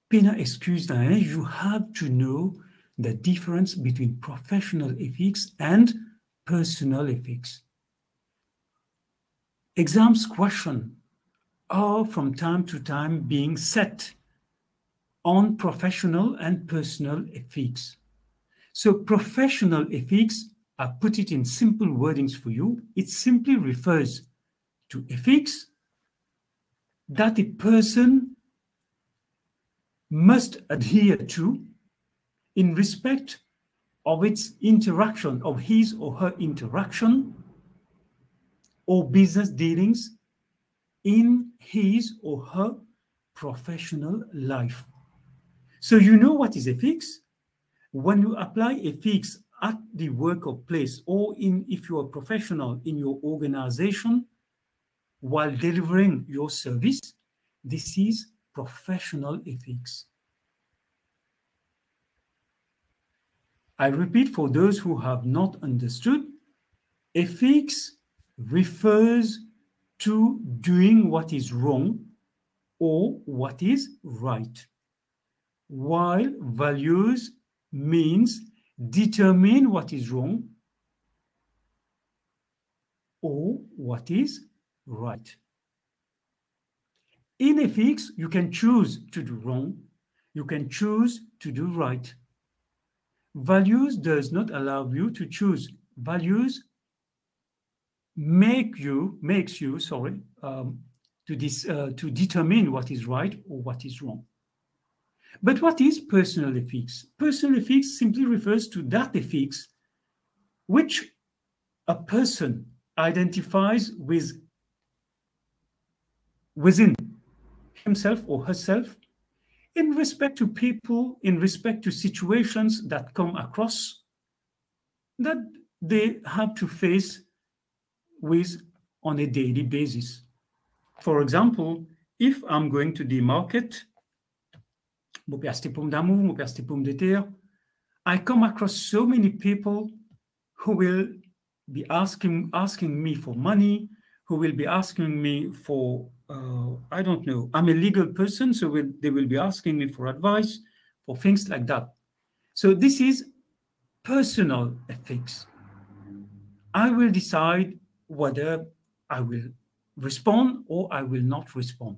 Pena excuse, you have to know the difference between professional ethics and personal ethics. Exams questions are from time to time being set on professional and personal ethics. So professional ethics, I put it in simple wordings for you. It simply refers to ethics that a person must adhere to in respect of its interaction, of his or her interaction or business dealings in his or her professional life. So you know what is ethics. When you apply ethics at the workplace or if you're a professional in your organization while delivering your service, this is professional ethics. I repeat, for those who have not understood, ethics refers to doing what is wrong or what is right, while values means determine what is wrong or what is right. In ethics, you can choose to do wrong, you can choose to do right. Values does not allow you to choose. Values makes you to determine what is right or what is wrong. But what is personal ethics? Personal ethics simply refers to that ethics which a person identifies within himself or herself in respect to people, in respect to situations that come across, that they have to face with on a daily basis. For example, if I'm going to the market, I come across so many people who will be asking me for money, who will be asking me for, I don't know, I'm a legal person, so they will be asking me for advice, for things like that. So this is personal ethics. I will decide whether I will respond or I will not respond.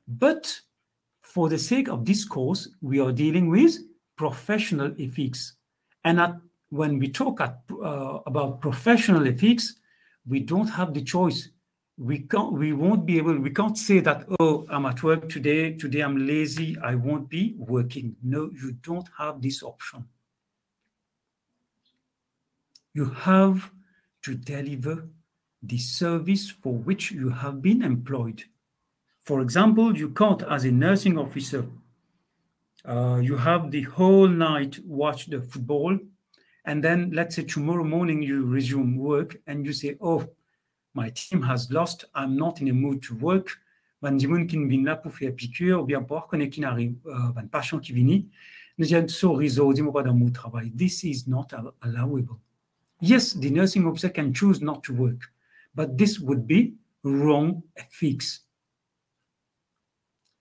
But for the sake of this course, we are dealing with professional ethics. And when we talk about professional ethics, we don't have the choice. We can't say that, oh, I'm at work today I'm lazy, I won't be working. No, you don't have this option. You have to deliver the service for which you have been employed. For example, you can't, as a nursing officer, you have the whole night watch the football, and then let's say tomorrow morning you resume work and you say, oh, my team has lost, I'm not in a mood to work. Van Dimon qui vient là pour faire piqûre, ou bien pour connaître qui n'arrive, van patient qui vient, nous disons, sorry, dis-moi pas dans mon travail. This is not allowable. Yes, the nursing officer can choose not to work, but this would be wrong ethics.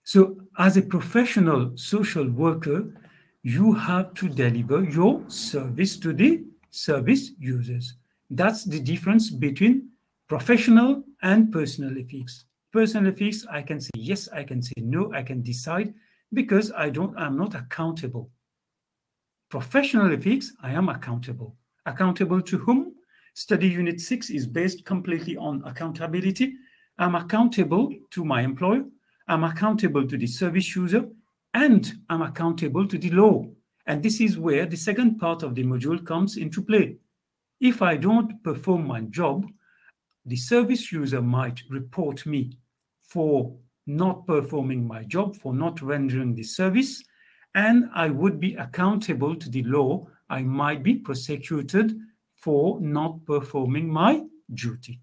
So as a professional social worker, you have to deliver your service to the service users. That's the difference between professional and personal ethics. Personal ethics, I can say yes, I can say no, I can decide because I'm not accountable. Professional ethics, I am accountable. Accountable to whom? Study Unit 6 is based completely on accountability. I'm accountable to my employer, I'm accountable to the service user, and I'm accountable to the law. And this is where the second part of the module comes into play. If I don't perform my job, the service user might report me for not performing my job, for not rendering the service, and I would be accountable to the law. I might be prosecuted for not performing my duty.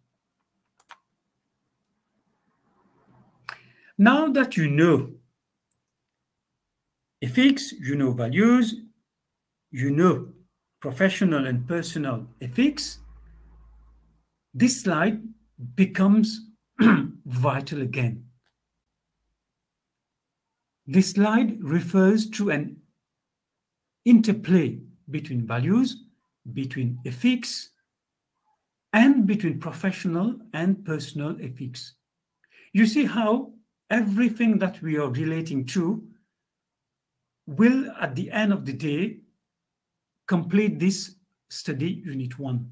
Now that you know ethics, you know values, you know professional and personal ethics, this slide becomes vital again. This slide refers to an interplay between values, between ethics, and between professional and personal ethics. You see how everything that we are relating to will, at the end of the day, complete this study unit 1.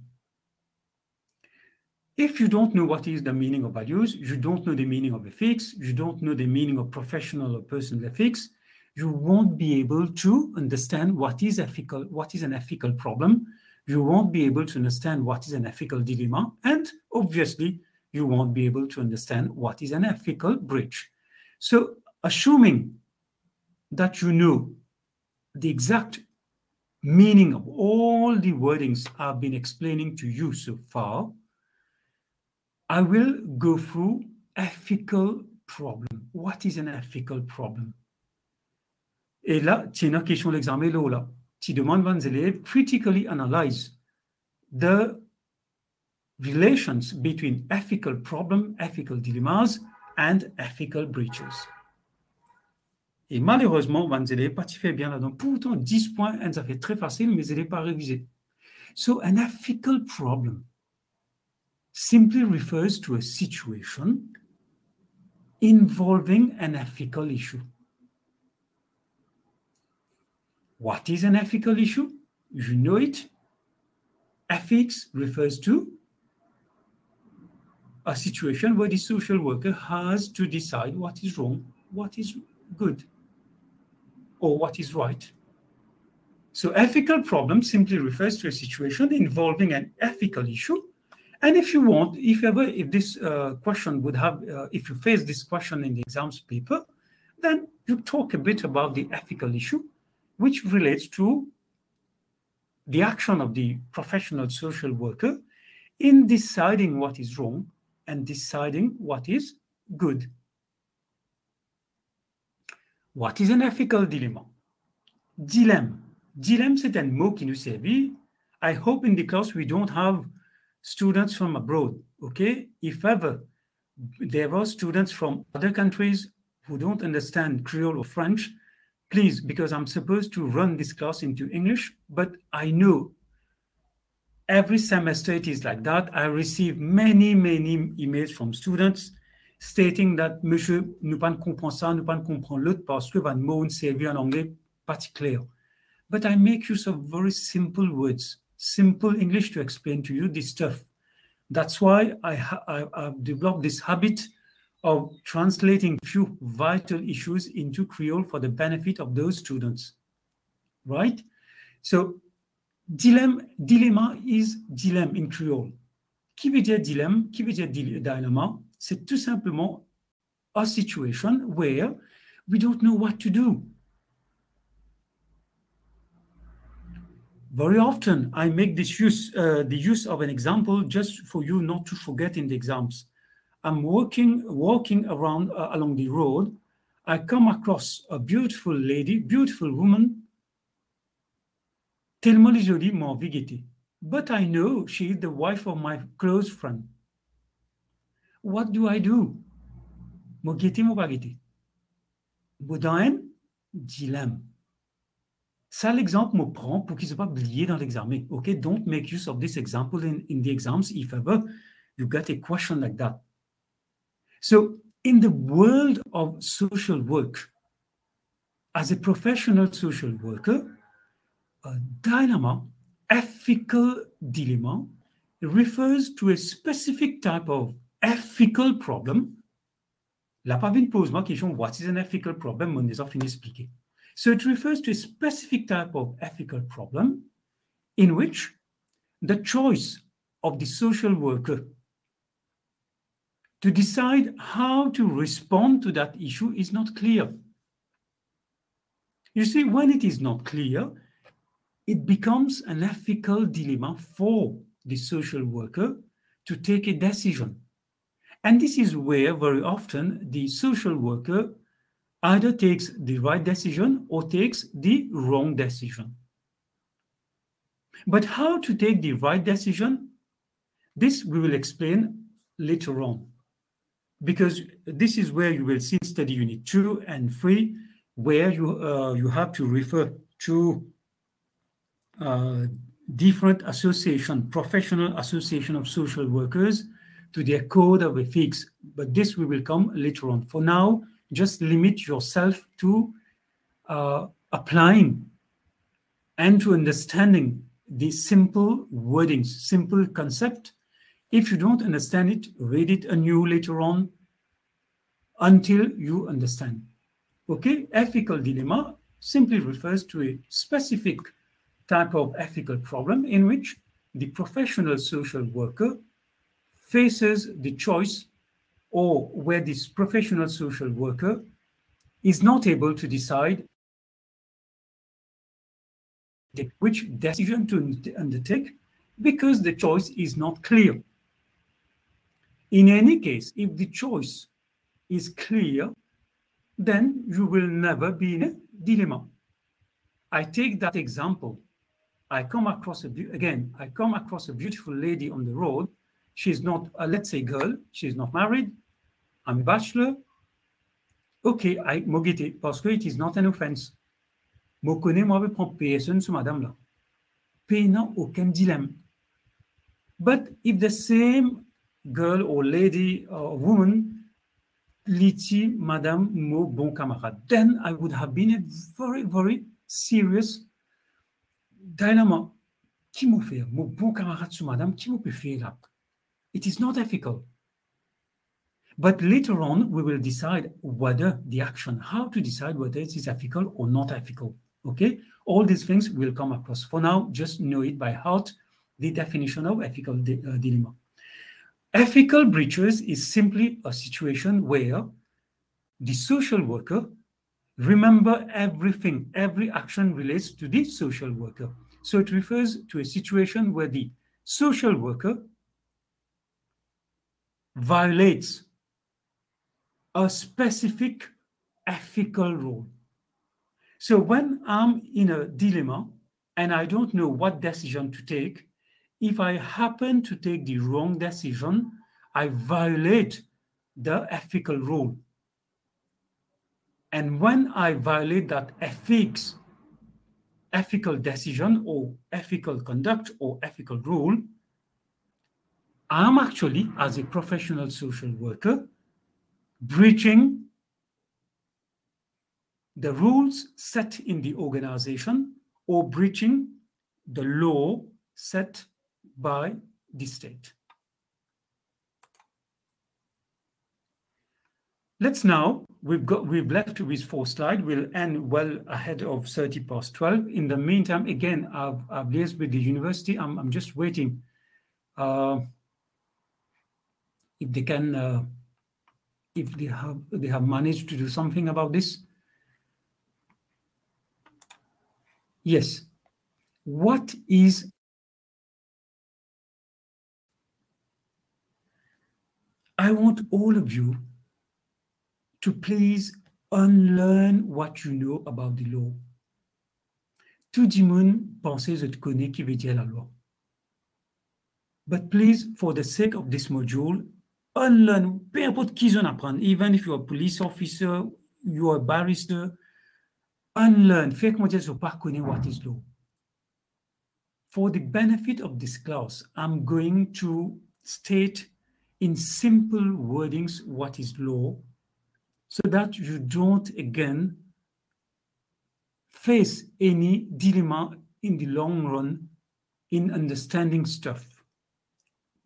If you don't know what is the meaning of values, you don't know the meaning of ethics, you don't know the meaning of professional or personal ethics, you won't be able to understand what is ethical, what is an ethical problem. You won't be able to understand what is an ethical dilemma, and obviously, you won't be able to understand what is an ethical breach. So, assuming that you know the exact meaning of all the wordings I've been explaining to you so far, I will go through ethical problem. What is an ethical problem? Et là, tu as une question de l'examen là. Tu demandes aux élèves critically analyze the relations between ethical problem, ethical dilemmas, and ethical breaches. Et malheureusement, les élèves pas fait bien là-dedans. Pourtant, 10 points, ça fait très facile, mais ils n'ont pas révisé. So, an ethical problem simply refers to a situation involving an ethical issue. What is an ethical issue? You know it. Ethics refers to a situation where the social worker has to decide what is wrong, what is good, or what is right. So ethical problem simply refers to a situation involving an ethical issue. And if you want, if this question would have, if you face this question in the exams paper, then you talk a bit about the ethical issue, which relates to the action of the professional social worker in deciding what is wrong and deciding what is good. What is an ethical dilemma? Dilemme. Dilemme, c'est un mot qui nous servit. I hope in the class we don't have students from abroad, okay? If ever there are students from other countries who don't understand Creole or French, please, because I'm supposed to run this class into English, but I know every semester it is like that. I receive many emails from students stating that, monsieur, nous pas comprendre ça, nous pas comprendre l'autre parce que votre mot ne servi en anglais pas clair. But I make use of very simple words, simple English to explain to you this stuff. That's why I've developed this habit of translating few vital issues into Creole for the benefit of those students, right? So, dilemma is dilemme in Creole. Qui veut dire dilemme? Qui veut dire dilemma? C'est tout simplement a situation where we don't know what to do. Very often, I make this the use of an example just for you not to forget in the exams. I'm walking around along the road. I come across a beautiful lady, beautiful woman, tellement jolie, mon vigité. But I know she is the wife of my close friend. What do I do? Mo guetter, mo pas guetter. Dans un dilemme. Ça, l'exemple me prend pour qu'il ne soit pas oublié dans l'examen. Okay, don't make use of this example in the exams if ever you get a question like that. So, in the world of social work, as a professional social worker, a dilemma, ethical dilemma, refers to a specific type of ethical problem. La Pavine pose moi question, what is an ethical problem? On les a fini expliquer. So it refers to a specific type of ethical problem in which the choice of the social worker to decide how to respond to that issue is not clear. You see, when it is not clear, it becomes an ethical dilemma for the social worker to take a decision. And this is where very often the social worker either takes the right decision or takes the wrong decision. But how to take the right decision, this we will explain later on, because this is where you will see study unit 2 and 3, where you have to refer to different association, professional association of social workers, to their code of ethics. But this we will come later on. For now, just limit yourself to applying and to understanding the simple wordings, simple concept. If you don't understand it, read it anew later on until you understand. Okay, ethical dilemma simply refers to a specific type of ethical problem in which the professional social worker faces the choice, or where this professional social worker is not able to decide which decision to undertake because the choice is not clear. In any case, if the choice is clear, then you will never be in a dilemma. I take that example. I come across a beautiful lady on the road. She's not, let's say, girl. She's not married. I'm a bachelor. Okay, I mogete parce que it is not an offense. Mo connais, moi, je prends personne sur madame là. Pays n'a aucun dilemme. But if the same girl or lady or woman liti madame mo bon camarade, then I would have been a very serious dilemma. Qui m'a fait? Mon bon camarade sur madame, qui m'a peut faire là? It is not ethical. But later on, we will decide whether the action, how to decide whether it is ethical or not ethical. Okay? All these things will come across. For now, just know it by heart, the definition of ethical dilemma. Ethical breaches is simply a situation where the social worker, remember everything, every action relates to the social worker. So it refers to a situation where the social worker violates a specific ethical rule. So when I'm in a dilemma and I don't know what decision to take, if I happen to take the wrong decision, I violate the ethical rule. And when I violate that ethical decision or ethical conduct or ethical rule, I'm actually, as a professional social worker, breaching the rules set in the organization or breaching the law set by the state. Let's now, we've left with 4 slides. We'll end well ahead of 12:30. In the meantime, again, I've liaised with the university. I'm just waiting if they can, if they have managed to do something about this. Yes. What is I want all of you to please unlearn what you know about the law. Tout le monde pense que tu connais qui veut dire la loi. But please, for the sake of this module, unlearn, peu importe qui on apprend, even if you're a police officer, you're a barrister, unlearn, fais que moi je pas connais what is law. For the benefit of this class, I'm going to state in simple wordings what is law, so that you don't again face any dilemma in the long run in understanding stuff.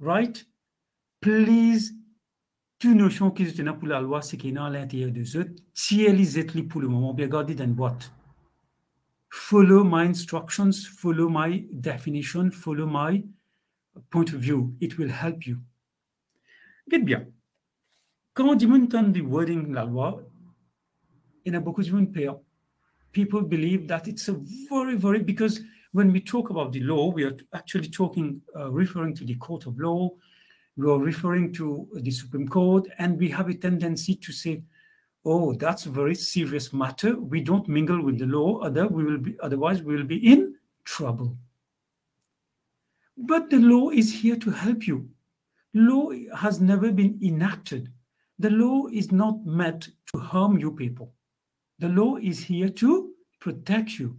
Right? Please, toute notion qui est pour la loi, c'est qu'il y a à l'intérieur de eux, tiens-les pour le moment, bien gardez dans boîte. Follow my instructions, follow my definition, follow my point of view. It will help you. Get bien. Quand on dit the wording la loi, il y a beaucoup de gens peur. People believe that it's a very, because when we talk about the law, we are actually talking, referring to the court of law, we are referring to the Supreme Court, and we have a tendency to say, oh, that's a very serious matter. We don't mingle with the law, otherwise we will be in trouble. But the law is here to help you. Law has never been enacted. The law is not meant to harm you people. The law is here to protect you.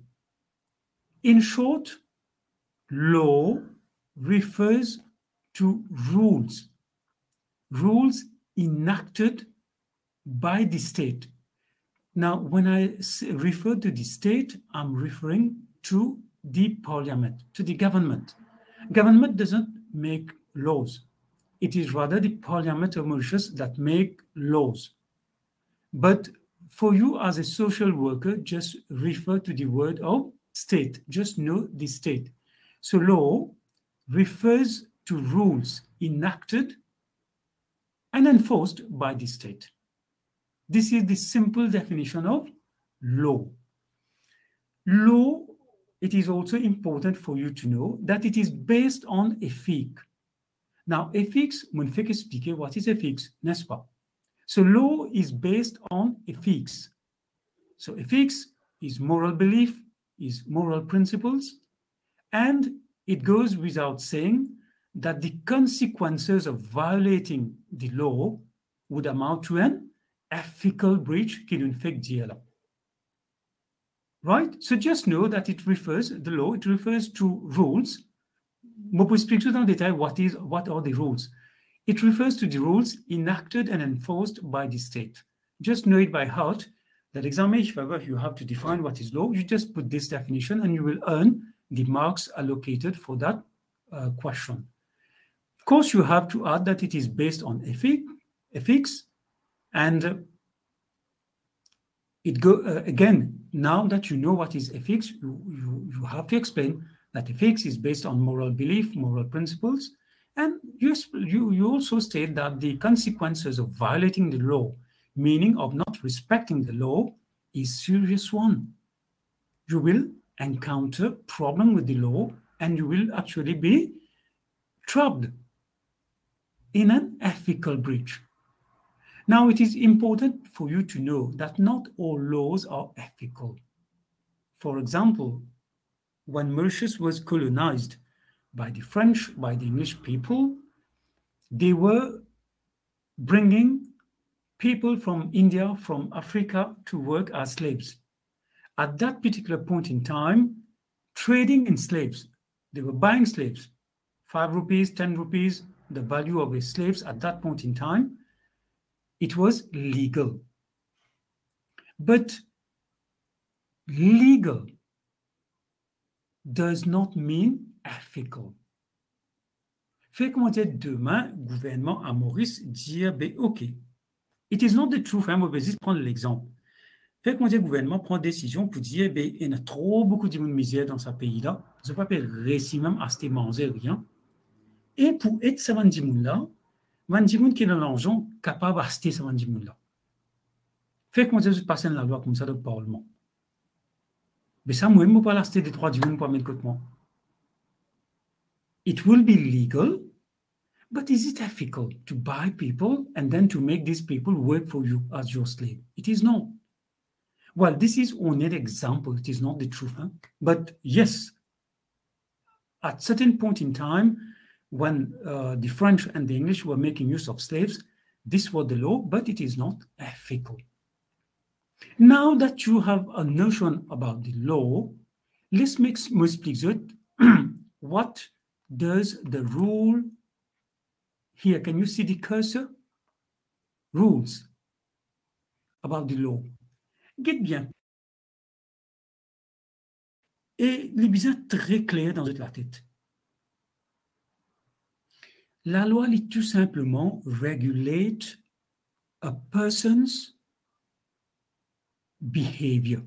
In short, law refers to rules enacted by the state. Now, when I refer to the state, I'm referring to the parliament, to the government. Government doesn't make laws. It is rather the Parliament of Mauritius that make laws. But for you as a social worker, just refer to the word of state. Just know the state. So law refers to rules enacted and enforced by the state. This is the simple definition of law. Law, it is also important for you to know that it is based on ethics. Now, ethics, mon fait expliquer what is ethics, n'est-ce pas? So law is based on ethics. So ethics is moral belief, is moral principles, and it goes without saying that the consequences of violating the law would amount to an ethical breach qui d'une fait dire là. Right? So just know that it refers, the law, it refers to rules. Je peux expliquer tout en détail what are the rules. It refers to the rules enacted and enforced by the state. Just know it by heart. That exam, if ever you have to define what is law, you just put this definition and you will earn the marks allocated for that question. Of course, you have to add that it is based on ethics, and it again, now that you know what is ethics, you have to explain that ethics is based on moral belief, moral principles, and you also state that the consequences of violating the law, meaning of not respecting the law, is serious one. You will encounter problem with the law and you will actually be trapped in an ethical breach. Now, it is important for you to know that not all laws are ethical. For example, when Mauritius was colonized by the French, by the English people, they were bringing people from India, from Africa to work as slaves. At that particular point in time, trading in slaves, they were buying slaves, 5 rupees, 10 rupees, the value of the slaves at that point in time, it was legal. But legal does not mean ethical. Fait comment dire demain, gouvernement à Maurice dire, ben ok, it is not the truth, hein, on va juste prendre l'exemple. Fait comment dire gouvernement prend décision pour dire, ben il y a trop beaucoup de misère dans ce pays-là, je ne peux pas réussir même à se manger rien. Et pour être ce là, Vandimoun qui est dans l'argent capable d'acheter ce Vandimoun-là. Fait comment dire passer la loi comme ça dans le Parlement. Mais ça, moi, je ne peux pas l'acheter des 3 dimoun pour mettre de côté. It will be legal, but is it ethical to buy people and then to make these people work for you as your slave? It is not. Well, this is only an example. It is not the truth. Huh? But yes, at certain point in time, when the French and the English were making use of slaves, this was the law, but it is not ethical. Now that you have a notion about the law, let's make more explicit what does the rule here. Can you see the cursor? Rules about the law. Get bien. Et les bien très clair dans la tête. La loi est tout simplement regulate a person's behavior.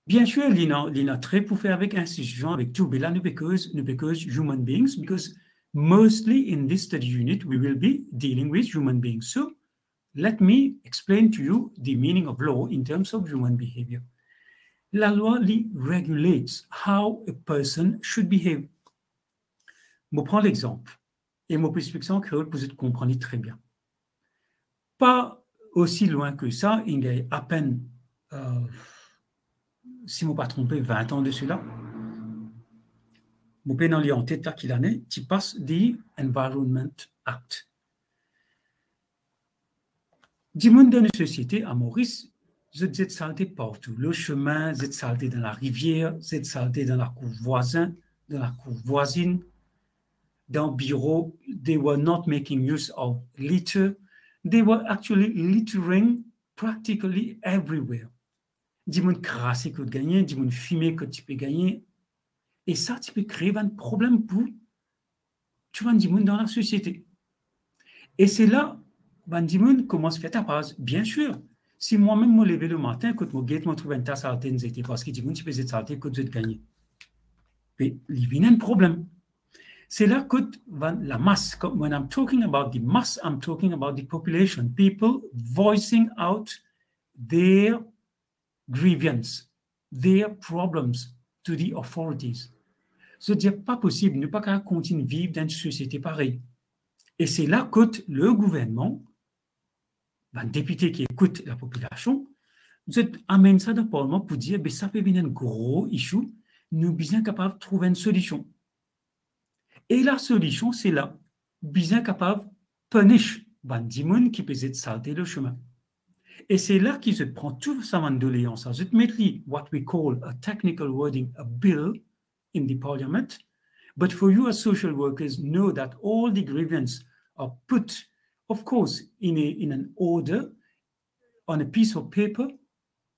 Bien sûr, il y a très pour faire avec institution, avec tout, mais là, because human beings, because mostly in this study unit, we will be dealing with human beings. So let me explain to you the meaning of law in terms of human behavior. La loi regulates how a person should behave. Je prends l'exemple et mon explication créole pour que vous compreniez très bien. Pas aussi loin que ça, il y a à peine, si je ne me pas trompé, 20 ans de cela. Je peux en tête là qu'il en est, tu passes the Environment Act. Du monde dans une société à Maurice, vous êtes saleté partout. Le chemin, vous êtes saleté dans la rivière, vous êtes saleté dans la cour voisine, dans le bureau. They were not making use of litter. They were actually littering practically everywhere. Du monde crassé que tu gagnes, du monde fumé que tu peux gagner. Et ça, tu peux créer un problème pour tu vas du monde dans la société. Et c'est là du monde commence à faire ta base. Bien sûr, si moi-même me lever le matin, que mon gate me trouve une tasse à c'était parce que du monde tu peux être salté que tu vas gagner. Mais il y a un problème. C'est là que la masse, when I'm talking about the mass, I'm talking about the population, people voicing out their grievance, their problems to the authorities. Ce n'est pas possible, ne pas continuer à vivre dans une société pareille. Et c'est là que le gouvernement, un député qui écoute la population, vous amène ça dans le Parlement pour dire que ça peut venir un gros issue, nous sommes bien capables de trouver une solution. Et la solution, c'est là, bien capable de punir les gens qui peuvent salter le chemin. Et c'est là qu'ils se prennent tout ça en doléance. Ultimately, what we call a technical wording, a bill in the parliament. But for you as social workers, know that all the grievances are put, of course, in an order, on a piece of paper,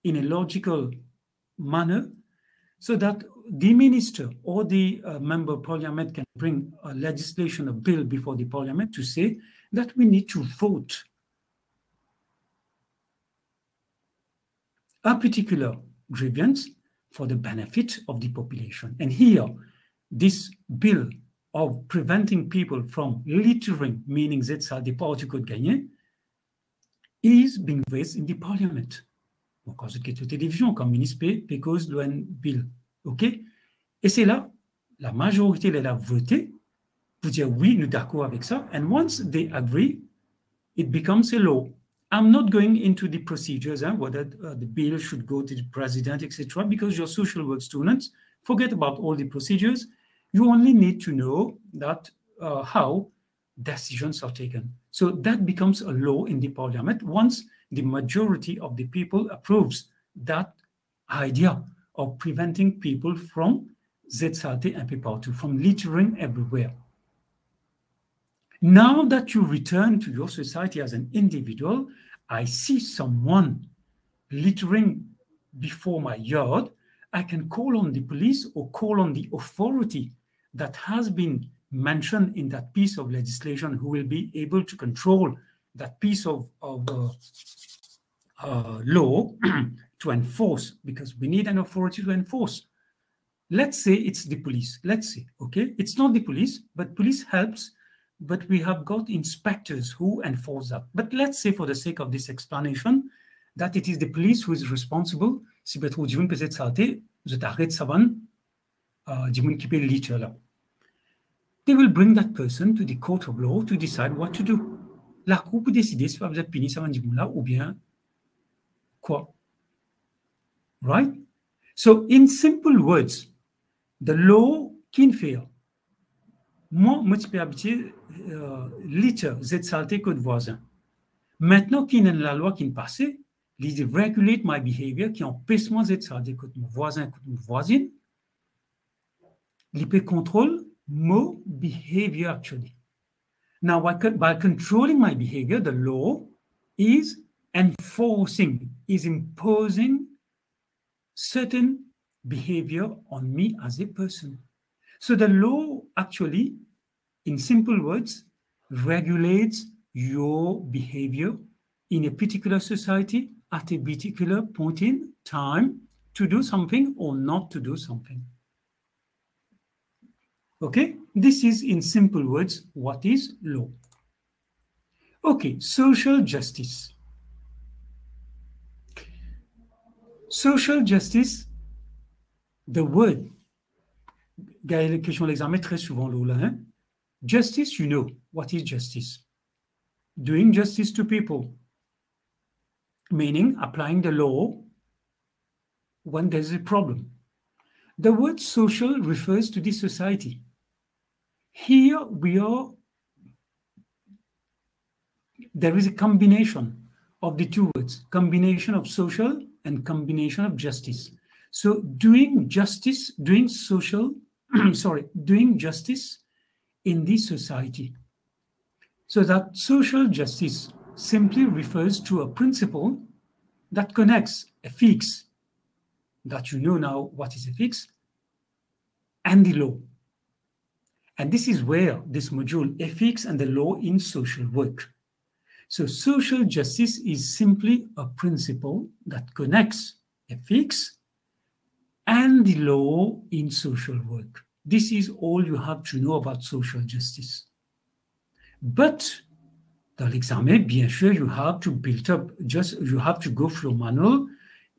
in a logical manner, so that the minister or the member of parliament can bring a legislation, a bill before the parliament to say that we need to vote a particular grievance for the benefit of the population. And here, this bill of preventing people from littering, meaning that the party could gain, is being raised in the parliament. Quand qui est télévision, comme ministre because loan bill. OK? Et c'est là, la majorité, elle a voté pour dire oui, nous d'accord avec ça. And once they agree, it becomes a law. I'm not going into the procedures, whether the bill should go to the president, etc., because you're social work students. Forget about all the procedures. You only need to know that how decisions are taken. So that becomes a law in the parliament once the majority of the people approves that idea of preventing people from Z-Salté and P-Partout, from littering everywhere. Now that you return to your society as an individual, I see someone littering before my yard, I can call on the police or call on the authority that has been mentioned in that piece of legislation who will be able to control that piece of law to enforce, because we need an authority to enforce. Let's say it's the police. Let's say, okay, it's not the police, but police helps, but we have got inspectors who enforce that. But let's say, for the sake of this explanation, that it is the police who is responsible. Si vous trouvez une petite saleté, vous arrêtez ça van, du monde qui peut le litter là. They will bring that person to the court of law to decide what to do. La cour peut décider si vous êtes puni ça van du monde là ou bien quoi. Right? So, in simple words, the law qui fait. Moi, je suis habitué litter cette saleté que de voisin. Maintenant qu'il y a la loi qui est passée, il regulate my behavior, qui empêche moi cette saleté que mon voisin, que mon voisine, il peut contrôler mon behavior actually. Now, by controlling my behavior, the law is enforcing, is imposing certain behavior on me as a person. So the law actually, in simple words, regulates your behavior in a particular society at a particular point in time to do something or not to do something. Okay, this is in simple words what is law. Okay, social justice. Social justice, the word, la question de l'examen très souvent là, hein? Justice, you know, what is justice? Doing justice to people, meaning applying the law when there's a problem. The word social refers to the society. Here there is a combination of the two words, combination of social and combination of justice. So doing justice, doing justice in this society. So that social justice simply refers to a principle that connects ethics, that you know now what is ethics, and the law. And this is where this module, ethics and the law in social work. So social justice is simply a principle that connects ethics and the law in social work. This is all you have to know about social justice. But dans l'examen, bien sûr, you have to build up, you have to go through manual.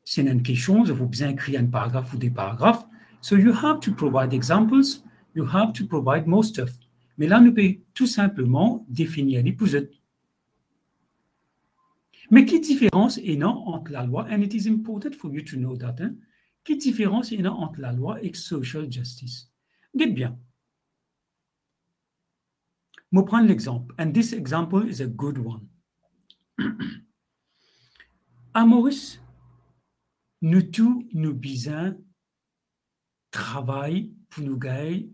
C'est une question, il faut bien écrire un paragraphe ou des paragraphes. So you have to provide examples, you have to provide more stuff. Mais là, nous pouvons tout simplement définir les pouzettes. Mais quelle différence est là entre la loi, and it is important for you to know that, hein? Quelle différence est là entre la loi et social justice? Dites bien. Je vais prendre l'exemple, and this example is a good one. À Maurice, nous tous, nous besoin travail pour nous gagner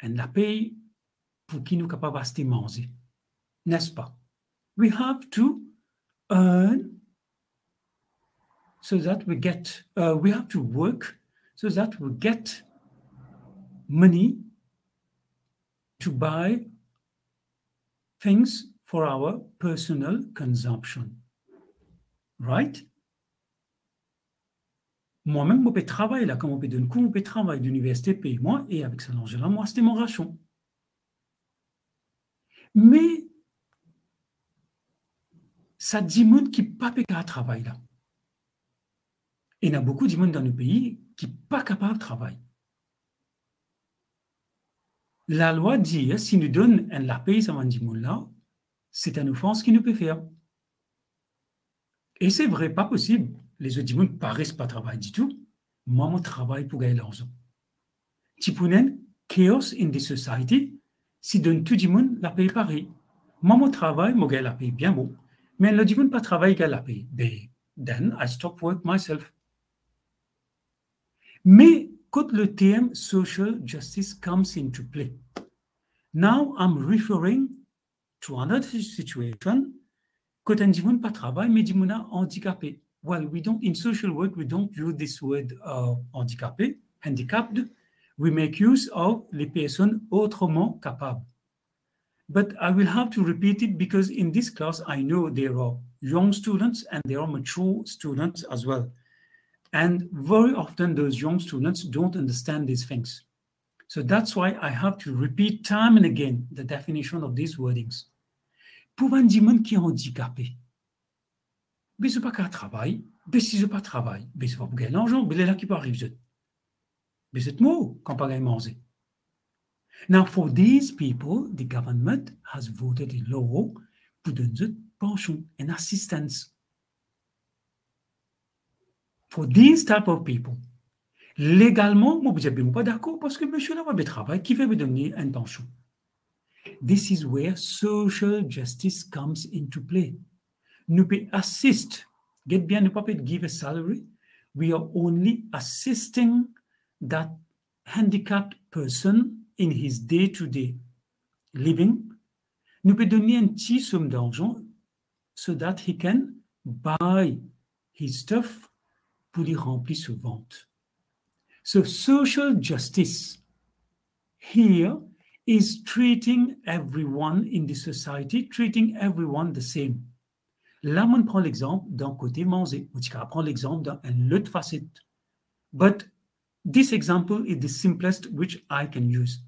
et la paye pour qui nous capables de manger. N'est-ce pas? We have to earn so that we get, we have to work so that we get money to buy things for our personal consumption. Right? Moi-même, je peux travailler là, comme on peut donner cours, on peut travailler d'université, paye moi, et avec ça, là, moi, c'était mon ration. Mais, ça dit monde qui ne peut pas travailler là. Et il y a beaucoup de monde dans le pays qui ne sont pas capables de travailler. La loi dit, si nous donnons la paye à ce monde-là, c'est une offense qu'il nous peut faire. Et c'est vrai, pas possible. Les autres ne paraissent pas travailler du tout. Moi, mon travail pour gagner l'argent. Tipounen, chaos in the society, si donne tout le monde la paye pareil. Moi, mon travail, je gagne la paye bien bon. Mais le monde pas travailler, gagne la paye. Then I stop work myself. Mais quand le terme social justice comes into play, now I'm referring to another situation. Quand on dit qu'on pas travail, mais dit qu'on a handicapé. Well, we don't in social work we don't use this word handicapé, handicapped. We make use of les personnes autrement capables. But I will have to repeat it because in this class I know there are young students and there are mature students as well. And very often those young students don't understand these things. So that's why I have to repeat time and again the definition of these wordings. Pour un dimanche qui est handicapé, mais ce n'est pas qu'un travail, mais si je pas travail, mais c'est pas pour gagner l'argent, mais là qui peut arriver. Mais c'est mot quand pas gagner manger. Now for these people, the government has voted a law pour donner pension and assistance. For these type of people, légalement, moi, je ne suis pas d'accord parce que monsieur là va bien travailler, qui fait me donner une pension? This is where social justice comes into play. Nous pouvons assist, get bien, nous ne pouvons pas give a salary. We are only assisting that handicapped person in his day-to-day living. Nous pouvons donner une petite somme d'argent so that he can buy his stuff pour y remplir ses ventes. So social justice here is treating everyone in the society, treating everyone the same. Là, on prend l'exemple d'un côté manger. On prend l'exemple d'une autre facette. But this example is the simplest which I can use.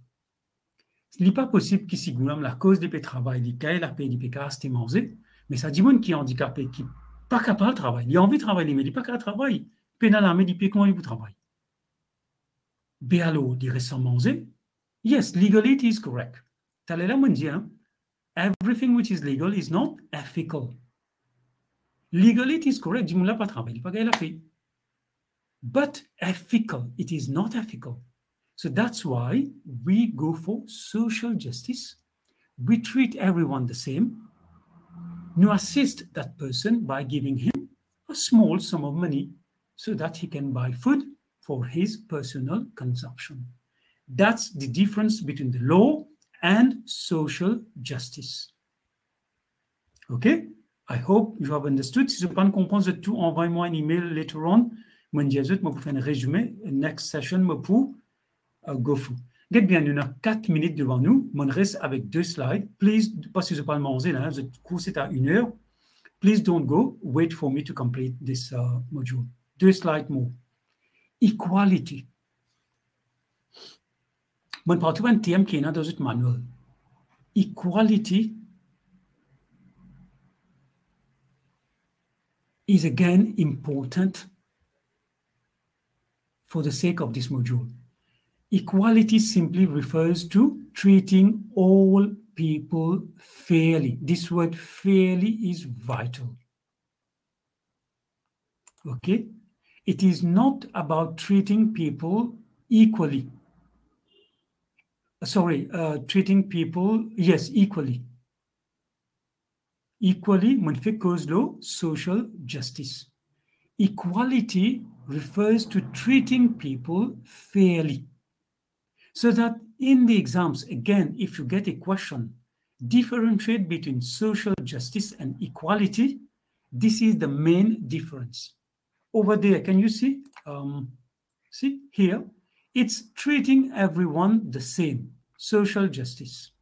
Ce n'est pas possible qu'ici, la cause du travail, du cas, la paix du PK, c'est manger, mais ça dit qui est handicapé, qui n'est pas capable de travailler. Il a envie de travailler, mais il n'est pas capable de travailler. Pénal à il comment il travaille. Béalo, il reste sans manger. Yes, legality is correct. Talela me dit, everything which is legal is not ethical. Legality is correct, il n'a pas travaillé, il n'a pas gagné la paix. But ethical, it is not ethical. So that's why we go for social justice. We treat everyone the same. We assist that person by giving him a small sum of money so that he can buy food for his personal consumption. That's the difference between the law and social justice. Okay? I hope you have understood. Si je ne comprends pas tout, envoyez-moi un email later on. Moi, je vais vous faire un résumé. Next session, pour go through. Get bien, nous avons 4 minutes devant nous. Mon reste avec 2 slides. Please, parce que je ne parle pas manger, là, le cours c'est à 1 heure. Please don't go. Wait for me to complete this module. 2 slides more. Equality. Mon partout un thème qui est dans notre manuel. Equality is again important for the sake of this module. Equality simply refers to treating all people fairly. This word fairly is vital. Okay? It is not about treating people equally. Treating people, yes, equally. Equally, when fait cause law, social justice. Equality refers to treating people fairly. So that in the exams, again, if you get a question, differentiate between social justice and equality, this is the main difference. Over there, can you see? See here, it's treating everyone the same, social justice.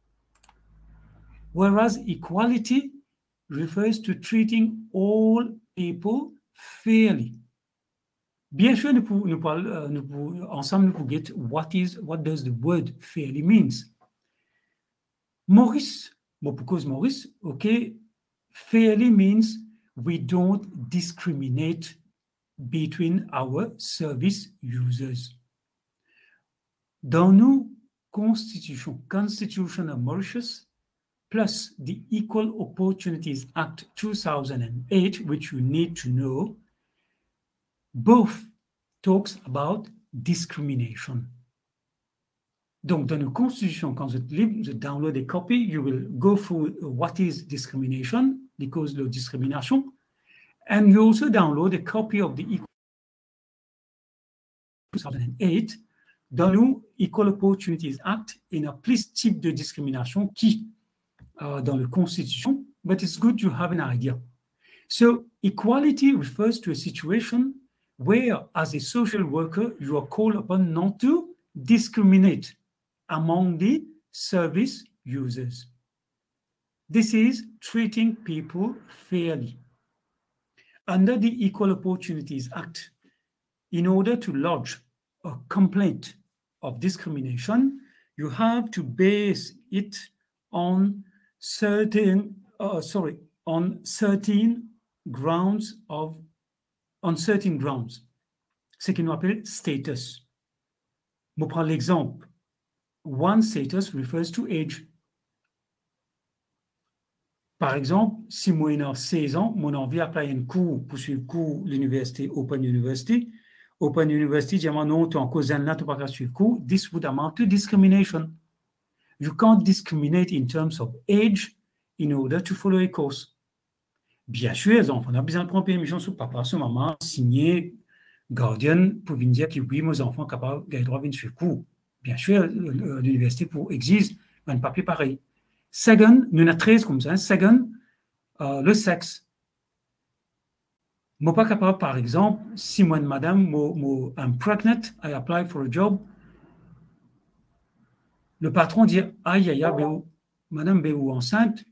Whereas equality refers to treating all people fairly. Bien sûr, ensemble, nous pouvons get what does the word fairly means. Maurice, because Maurice, okay, fairly means we don't discriminate between our service users. Dans nos constitutions, Constitution of Mauritius, plus the Equal Opportunities Act 2008, which you need to know, both talks about discrimination. Donc, dans nos constitutions, quand vous êtes libre, vous download a copy, you will go through what is discrimination, les causes de discrimination, and you also download a copy of the Equal 2008, dans nos Equal Opportunities Act, il y a plus type de discrimination qui dans la Constitution, but it's good to have an idea. So equality refers to a situation where, as a social worker, you are called upon not to discriminate among the service users. This is treating people fairly. Under the Equal Opportunities Act, in order to lodge a complaint of discrimination, you have to base it on certain grounds. Ce qu'on appelle status. Je prends l'exemple. One status refers to age. Par exemple, si moi j'ai 16 ans, mon envie d'appliquer un cours pour suivre cours l'université Open University. Open University dit non, tu es en cause là, tu ne peux pas suivre cours. This would amount to discrimination. You can't discriminate in terms of age in order to follow a course. Bien sûr, les enfants ont besoin de prendre permission sur papa, sur maman, signer guardian pour venir dire que oui, mes enfants sont capables d'avoir droit à venir suivre cours. Bien sûr, l'université exige un papier pareil. Second, nous avons 13 comme ça. Second, le sexe. Je ne suis pas capable, par exemple, si moi, madame, I'm pregnant, I apply for a job, le patron dit, aïe, aïe, aïe, madame, enceinte,